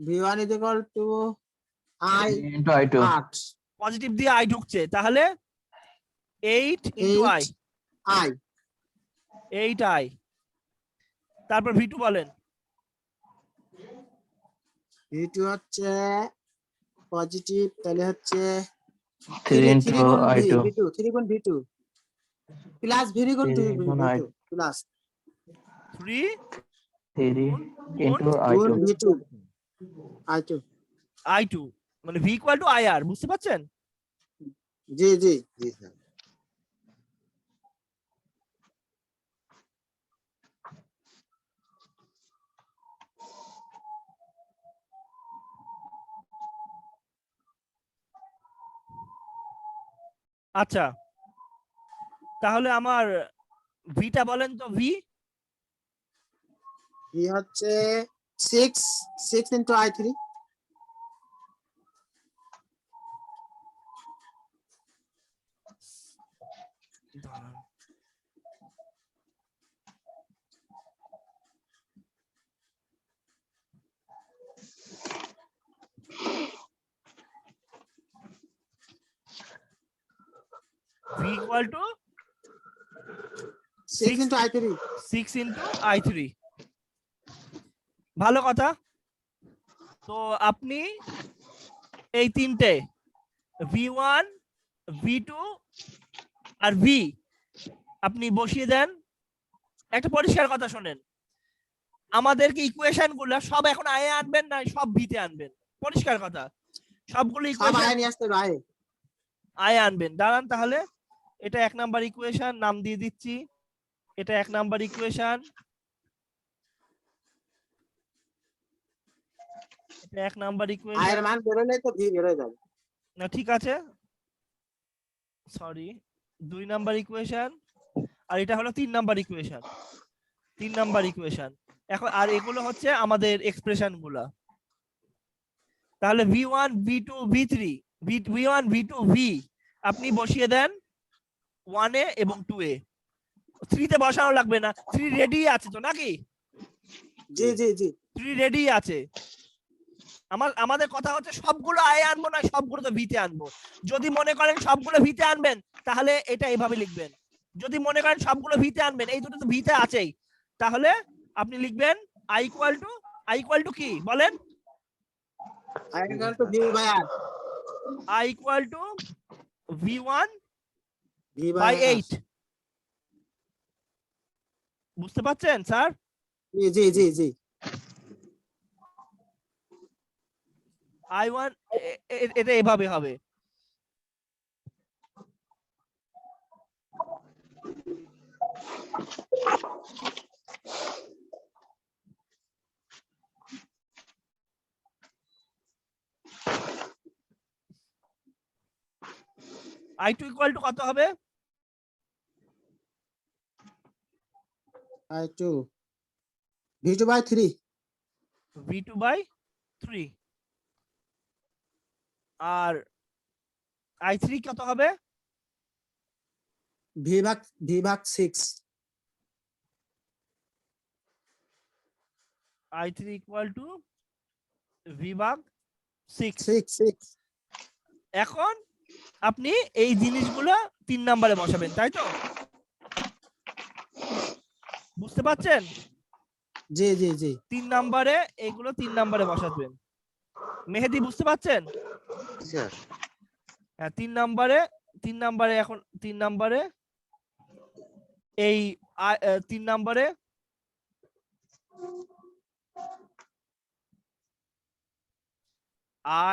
V1 is equal to I into I2 8 positive দিয়ে I ঢুকছে, তাহলে 8 ইনটু I 8I। তারপর V2 বলেন। V2 হচ্ছে পজিটিভ, তাহলে হচ্ছে 3 into I2 3 গুণ V2 প্লাস V গুণ 2 3 গুণ I2 প্লাস 3 into গুণ I2 V2 I2 মানে V ইকুয়াল টু IR, বুঝতে পারছেন? জি জি জি স্যার। আচ্ছা, তাহলে আমার ভিটা বলেন তো। V হচ্ছে 6 into I3 V equal to 6 into I3 6 into I3। ভালো কথা। তো আপনি এই তিনটে V1 V2 আর V আপনি বসিয়ে দেন। একটা পরিষ্কার কথা শোনেন, আমাদেরকে ইকুয়েশন গুলা সব এখন আয়ে আনবেন না সব ভিতে আনবেন? পরিষ্কার কথা, সবগুলো সব ইকুয়েশন আয় নিয়ে আসতে হবে আয়ে আনবেন। দাঁড়ান, তাহলে এটা 1 নাম্বার ইকুয়েশন, নাম দিয়ে দিচ্ছি। এটা 1 নাম্বার ইকুয়েশন, এটা 1 নাম্বার আয়ের ইকুয়েশন। মান বেরোলে তো V বের হয়ে যাবে। না ঠিক আছে, সরি, 2 নাম্বার ইকুয়েশন, আর এটা হলো 3 নাম্বার ইকুয়েশন। 3 নাম্বার ইকুয়েশন এখন, আর এগুলো হচ্ছে আমাদের এক্সপ্রেশন গুলা। তাহলে V1 V2 V3 V1 V2 V আপনি বসিয়ে দেন 1 এ এবং 2 এ। 3 তে বসানো লাগবে না, 3 রেডি আছে তো নাকি? জি জি জি 3 রেডি আছে। আমাদের কথা হচ্ছে সবগুলো আয়ে আনবো না সবগুলো তো ভিতে আনবো। যদি মনে করেন সবগুলো ভিতে আনবেন তাহলে এটা এইভাবে লিখবেন। যদি মনে করেন সবগুলো ভিতে আনবেন, এই দুটো তো ভিতে আছেই, তাহলে আপনি লিখবেন I ইকুয়াল টু কি বলেন? I equal to V by R I equal to V1 V by by 8। বুঝতে পারছেন স্যার? জি জি জি জি I1 এটা এভাবে হবে। I2 ইকুয়াল টু কত হবে? I2 V2 by 3 V2 by 3। R I3 কত হবে? V ভাগ 6 I3 ইকুয়াল টু V ভাগ 6। 6 এখন আপনি এই জিনিসগুলো 3 নম্বরে বসাবেন, তাই তো? বুঝতে পারছেন? জি জি জি 3 নম্বরে এইগুলো 3 নম্বরে বসাবেন। মেহেদি বুঝতে পারছেন? স্যার হ্যাঁ, 3 নম্বরে এখন 3 নম্বরে এই 3 নম্বরে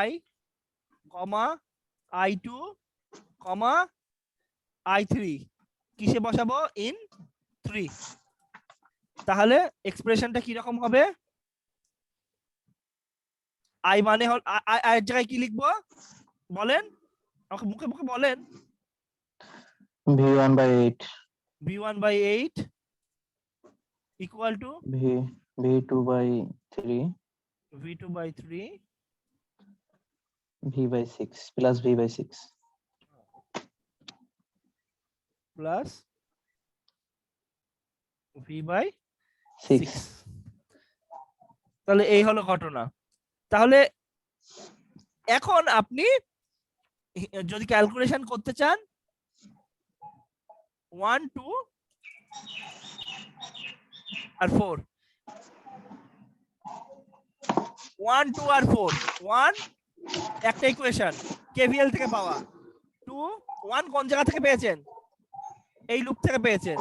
I, I2, I3 কিসে বসাবো? ইন 3। তাহলে এক্সপ্রেশনটা কি রকম হবে? I মানে হল এর জায়গায় কি লিখবো বলেন, আমাকে মুখে মুখে বলেন। V1/8 V1/8 equal to V2/3 V2/3 V/6 plus V/6 plus V/6। 6 তাহলে এই হলো ঘটনা। তাহলে এখন আপনি যদি ক্যালকুলেশন করতে চান 1, 2 আর 4, 1, 2 আর 4, 1 একটা ইকুয়েশন কেভিএল থেকে পাওয়া, 2 1 কোন জায়গা থেকে পেয়েছেন? এই লুপ থেকে পেয়েছেন।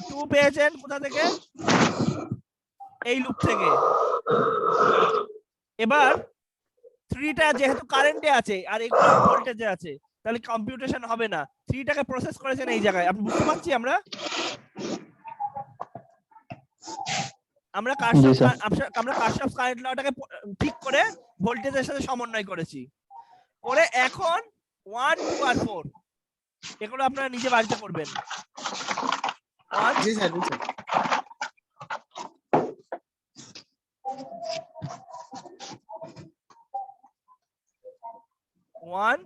2 পেয়েছেন কোথা থেকে? এই লুপ থেকে। এবার 3টা যেহেতু কারেন্টে আছে আর এগুলো ভোল্টেজে আছে, তাহলে কম্পিউটেশন হবে না। 3টাকে প্রসেস করেছেন এই জায়গায়। আপনি বুঝতে পারছি আমরা কারশফস কারেন্ট লটাকে ঠিক করে ভোল্টেজের সাথে সমন্বয় করেছি, করে এখন 1, 2 আর 4 এগুলো আপনারা নিজে বাড়িতে করবেন। 1, জি স্যার, জি স্যার। 1,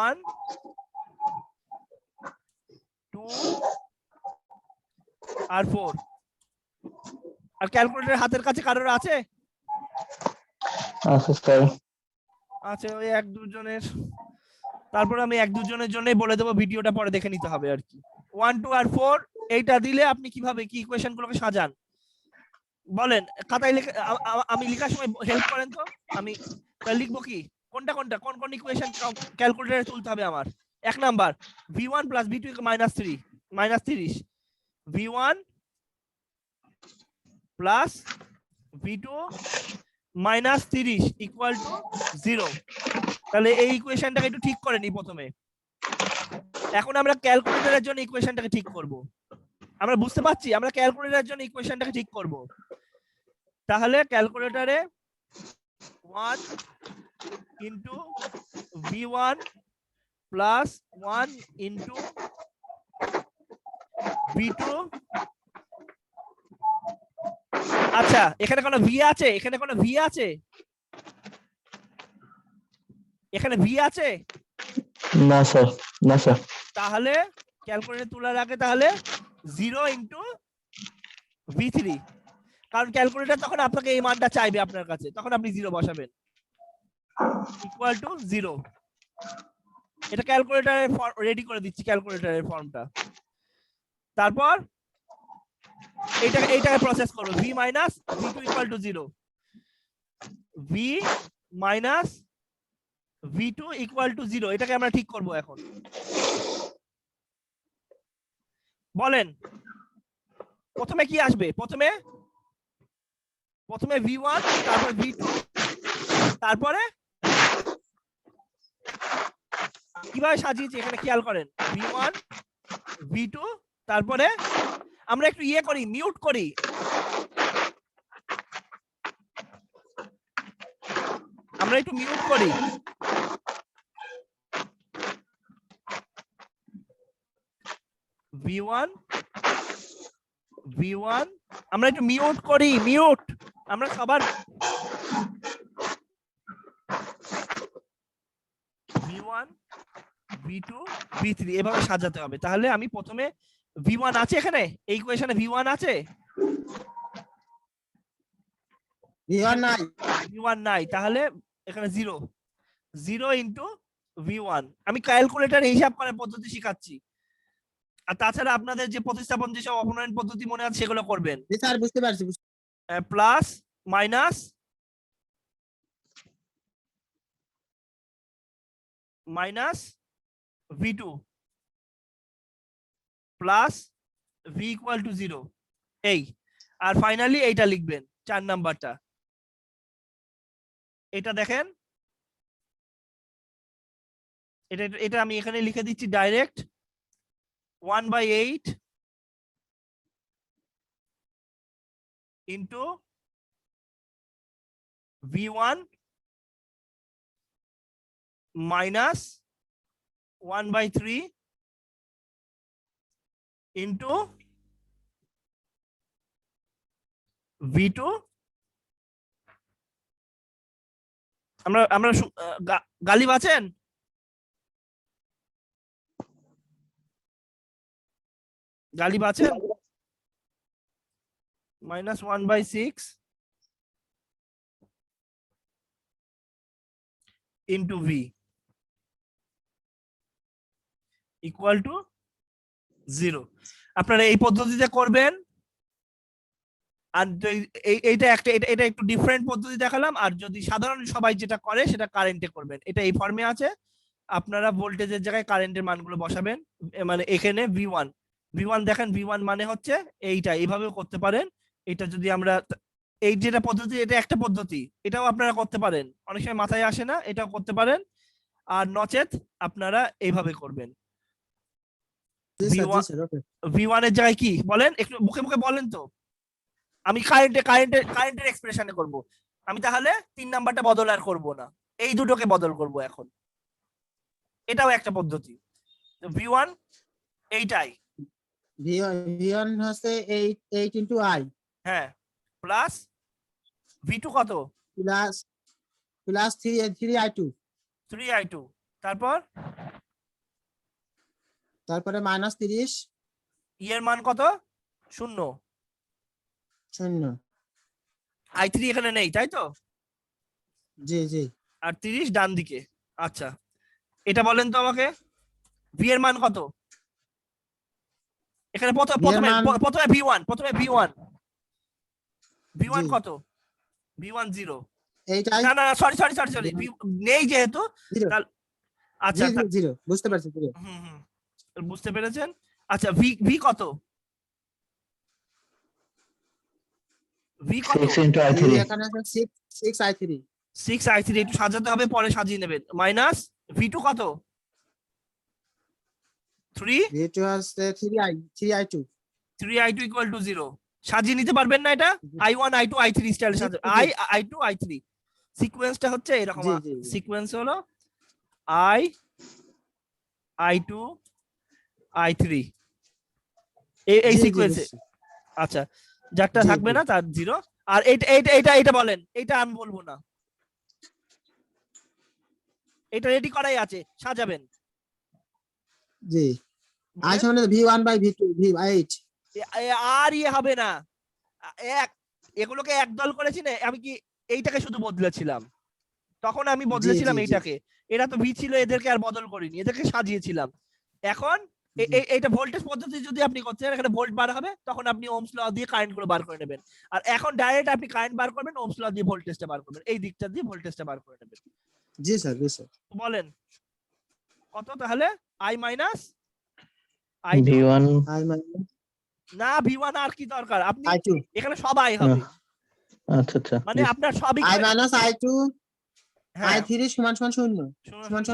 1, 2 আর 4। আর ক্যালকুলেটর হাতের কাছে কারোর আছে? আচ্ছা স্যার আছে ওই 1-2 জনের। তারপর আমি 1-2 জনের জন্যই বলে দেবো, ভিডিওটা পরে দেখে নিতে হবে আর কি। 1, 2 আর 4 এইটা দিলে আপনি কিভাবে কি ইকুয়েশন গুলোকে সাজান বলেন। খাতায় লিখে আমি লেখার সময় হেল্প করেন তো। আমি লিখবো কি কোনটা কোনটা কোন কোন ইকুয়েশন ক্যালকুলেটরে তুলতে হবে আমার। 1 number v1 + v2 -3 -30, v1 + v2 -30 = 0। তাহলে এই ইকুয়েশনটাকে একটু ঠিক করে নিই প্রথমে। এখন আমরা ক্যালকুলেটরের জন্য ইকুয়েশনটাকে ঠিক করব। আমরা বুঝতে পারছি আমরা ক্যালকুলেটরের জন্য ইকুয়েশনটাকে ঠিক করব। তাহলে ক্যালকুলেটরে 1 * v1 + 1 * v2। আচ্ছা এখানে কোনো ভি আছে? এখানে কোনো ভি আছে? এখানে ভি আছে? না স্যার, না স্যার। তাহলে ক্যালকুলেটর তোলার আগে তাহলে 0 * v3, কারণ ক্যালকুলেটর তখন আপনাকে এই মানটা চাইবে আপনার কাছে, তখন আপনি 0 বসাবেন = 0। এটা ক্যালকুলেটরে রেডি করে দিচ্ছি, ক্যালকুলেটরের ফর্মটা। তারপর এইটাকে প্রসেস করব, v - v2 = 0, v - v2 = 0। এটাকে আমরা ঠিক করব এখন। বলেন প্রথমে কি আসবে? প্রথমে v1, তারপর v2, তারপরে কিভাবে সাজিয়েছি এখানে খেয়াল করেন। v1, v2, তারপরে আমরা একটু ইয়ে করি, মিউট করি। আমরা একটু মিউট করি। v1 আমরা একটু মিউট করি, মিউট। আমরা সবার v1, v2, v3 এভাবে সাজাতে হবে। তাহলে আমি প্রথমে v1 আছে এখানে, এই ইকুয়েশনে v1 আছে? v1 নাই, তাহলে এখানে 0 * v1। আমি ক্যালকুলেটর হিসাব করার পদ্ধতি শেখাচ্ছি। আর তাছাড়া আপনাদের যে প্রতিস্থাপন যেসব অপনয়ন পদ্ধতি মনে আছে সেগুলো করবেন। জি স্যার, বুঝতে পারছি। Plus minus v2 plus V equal to 0 এই, আর ফাইনালি এইটা লিখবেন 4 নাম্বারটা। এটা দেখেন, এটা এটা আমি এখানে লিখে দিচ্ছি direct 1/8 into V1 minus 1/3 into V2। আমরা আমরা গালিব আছেন? গালিব আছেন? Minus 1/6 into V equal to 0। আপনারা এই পদ্ধতিতে করবেন। আর এইটা একটা এটা একটু ডিফারেন্ট পদ্ধতি দেখালাম। আর যদি সাধারণ সবাই যেটা করে সেটা কারেন্টে করবেন। এটা এই ফর্মে আছে, আপনারা ভোল্টেজের জায়গায় কারেন্টের মানগুলো বসাবেন। মানে এখানে V1 দেখেন, V1 মানে হচ্ছে এইটা, এইভাবেও করতে পারেন। এটা যদি আমরা এই যেটা পদ্ধতি, এটা একটা পদ্ধতি, এটাও আপনারা করতে পারেন, অনেক সময় মাথায় আসে না, এটাও করতে পারেন। আর নচেত আপনারা এইভাবে করবেন। V1 এর জায়গায় কি বলেন, একটু মুখে মুখে বলেন তো। আমি কারেন্টের এক্সপ্রেশনে করব। আমি তাহলে 3 নাম্বারটা বদল আর করব না, এই দুটোকে বদল করব এখন। এটাও একটা পদ্ধতি। V1 এইটাই, V1 হচ্ছে 8 ইনটু I, হ্যাঁ, প্লাস V2 কত, প্লাস 3I2, 3I2, তারপরে মাইনাস 30, ই এর মান কত, 0, I3 এখানে নেই, তাই তো? জি জি। আর 30 ডান দিকে। আচ্ছা, এটা বলেন তো আমাকে, ভি এর মান কত এখানে? প্রথমে V1 কত, V1 0। এইটাই, না না সরি নেই যেহেতু। আচ্ছা 0 বুঝতে পারছি। বুঝতে পেরেছেন। আচ্ছা ভি কত, ভি কত, 6 এখানে আছে 6I3, 6I3 একটু সাজাতে হবে, পরে সাজিয়ে নেবেন। মাইনাস V2 কত, 3, V2 আছে 3I2, 3I2 ইকুয়াল টু 0। সাজিয়ে নিতে পারবেন না এটা? I1 I2 I3 স্টাইলে সাজাবে। I2 I3 সিকোয়েন্সটা হচ্ছে এরকম। সিকোয়েন্স হলো I2 I3 এই সিকোয়েন্সে। আচ্ছা, যারটা থাকবে না তার 0। আর এটা বলেন, এটা আমি বলবো না, এটা রেডি করাই আছে, সাজাবেন। জি, I সমান V1/V2 V8। আর ইয়ে হবে না, এগুলোকে একদল করেছি না আমি, কি এইটাকে শুধু বদলেছিলাম, তখন আমি বদলেছিলাম এইটাকে। এরা তো ভি ছিল, এদেরকে আর বদল করিনি, এদেরকে সাজিয়েছিলাম। এখন এইটা ভোল্টেজ পদ্ধতি যদি আপনি করতে চান, এখানে ভোল্ট বার হবে, তখন আপনি ওহমস ল দিয়ে কারেন্ট গুলো বার করে নেবেন। আর এখন ডাইরেক্ট আপনি কারেন্ট বার করবেন, ওহমস ল দিয়ে ভোল্টেজটা বার করবেন, এই দিকটা দিয়ে ভোল্টেজটা বার করে নেবেন। জি স্যার, জি স্যার। বলেন কত তাহলে? I মাইনাস V1 না, V1 আর কি দরকার, আপনি I2, এখানে সবাই হবে। আচ্ছা আচ্ছা, মানে আপনার সবই I মাইনাস I2 হ্যাঁ, I3 সমান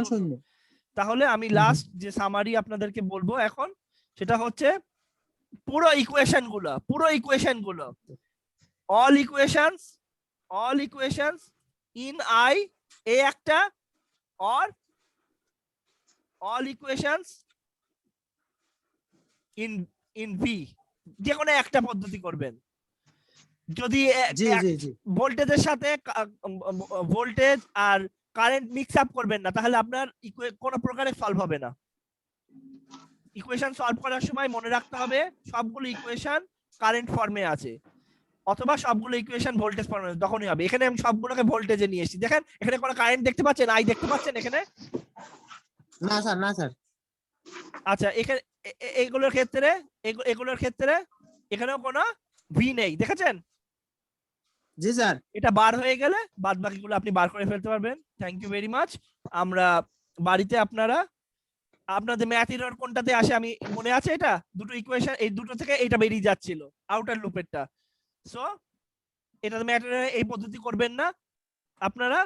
0। তাহলে আমি লাস্ট যে সামারি আপনাদেরকে বলবো এখন, সেটা হচ্ছে পুরো ইকুয়েশন গুলো অল ইকুয়েশনস ইন I এ একটা, or all equations in V, যে কোনো একটা পদ্ধতি করবেন। যদি ভোল্টেজের সাথে ভোল্টেজ আর কারেন্ট মিক্স আপ করবেন না, তাহলে আপনার কোনো প্রকারে সলভ হবে না। ইকুয়েশন সলভ করার সময় মনে রাখতে হবে সবগুলো ইকুয়েশন কারেন্ট ফর্মে আছে, অথবা সবগুলো ইকুয়েশন ভোল্টেজ ফর্মে, তখনই হবে। এখানে আমি সবগুলোকে ভোল্টেজে নিয়ে এসেছি, দেখেন এখানে কোনো কারেন্ট দেখতে পাচ্ছেন, আই দেখতে পাচ্ছেন এখানে? না স্যার। আচ্ছা, এখানে এগুলোর ক্ষেত্রে এখানেও কোনো ভি নেই, দেখেছেন? জি স্যার। এটা বার হয়ে গেলে বাদ বাকিগুলো আপনি বার করে ফেলতে পারবেন। Thank you very much. আমরা বাড়িতে আপনারা আপনাদের ম্যাথ এরর কোনটাতে আসে আমি মনে আছে, এটা দুটো ইকুয়েশন, এই দুটো থেকে এইটা বেরিয়ে যাচ্ছিল আউটার লুপেরটা। সো এটা ম্যাথ এই পদ্ধতি করবেন না আপনারা,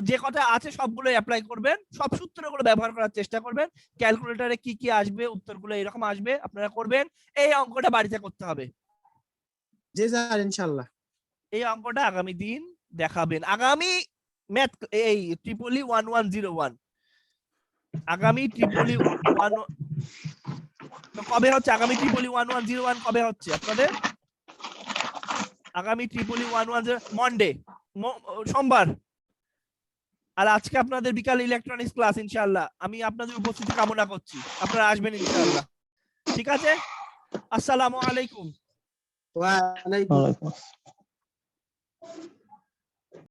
যে কথা আছে সবগুলো অ্যাপ্লাই করবেন, সব সূত্রগুলো ব্যবহার করার চেষ্টা করবেন। ক্যালকুলেটরে কি কি আসবে, উত্তরগুলো এরকম আসবে, আপনারা করবেন। এই অঙ্কটা বাড়িতে করতে হবে। জি স্যার ইনশাআল্লাহ। এই অঙ্কটা আগামী দিন দেখাবেন, আগামী ম্যাথ এই ট্রিপলি 1101, আগামী ট্রিপলি 1 কবে হচ্ছে? আগামী ট্রিপলি 1101 কবে হচ্ছে আপনাদের? আগামী ট্রিপলি 110 মন্ডে, সোমবার। আর আজকে আপনাদের বিকাল ইলেকট্রনিক্স ক্লাস ইনশাআল্লাহ। আমি আপনাদের উপস্থিতি কামনা করছি, আপনারা আসবেন ইনশাআল্লাহ। ঠিক আছে, আসসালামু আলাইকুম। ওয়া আলাইকুম ওয়ালাইকুম আসসালাম।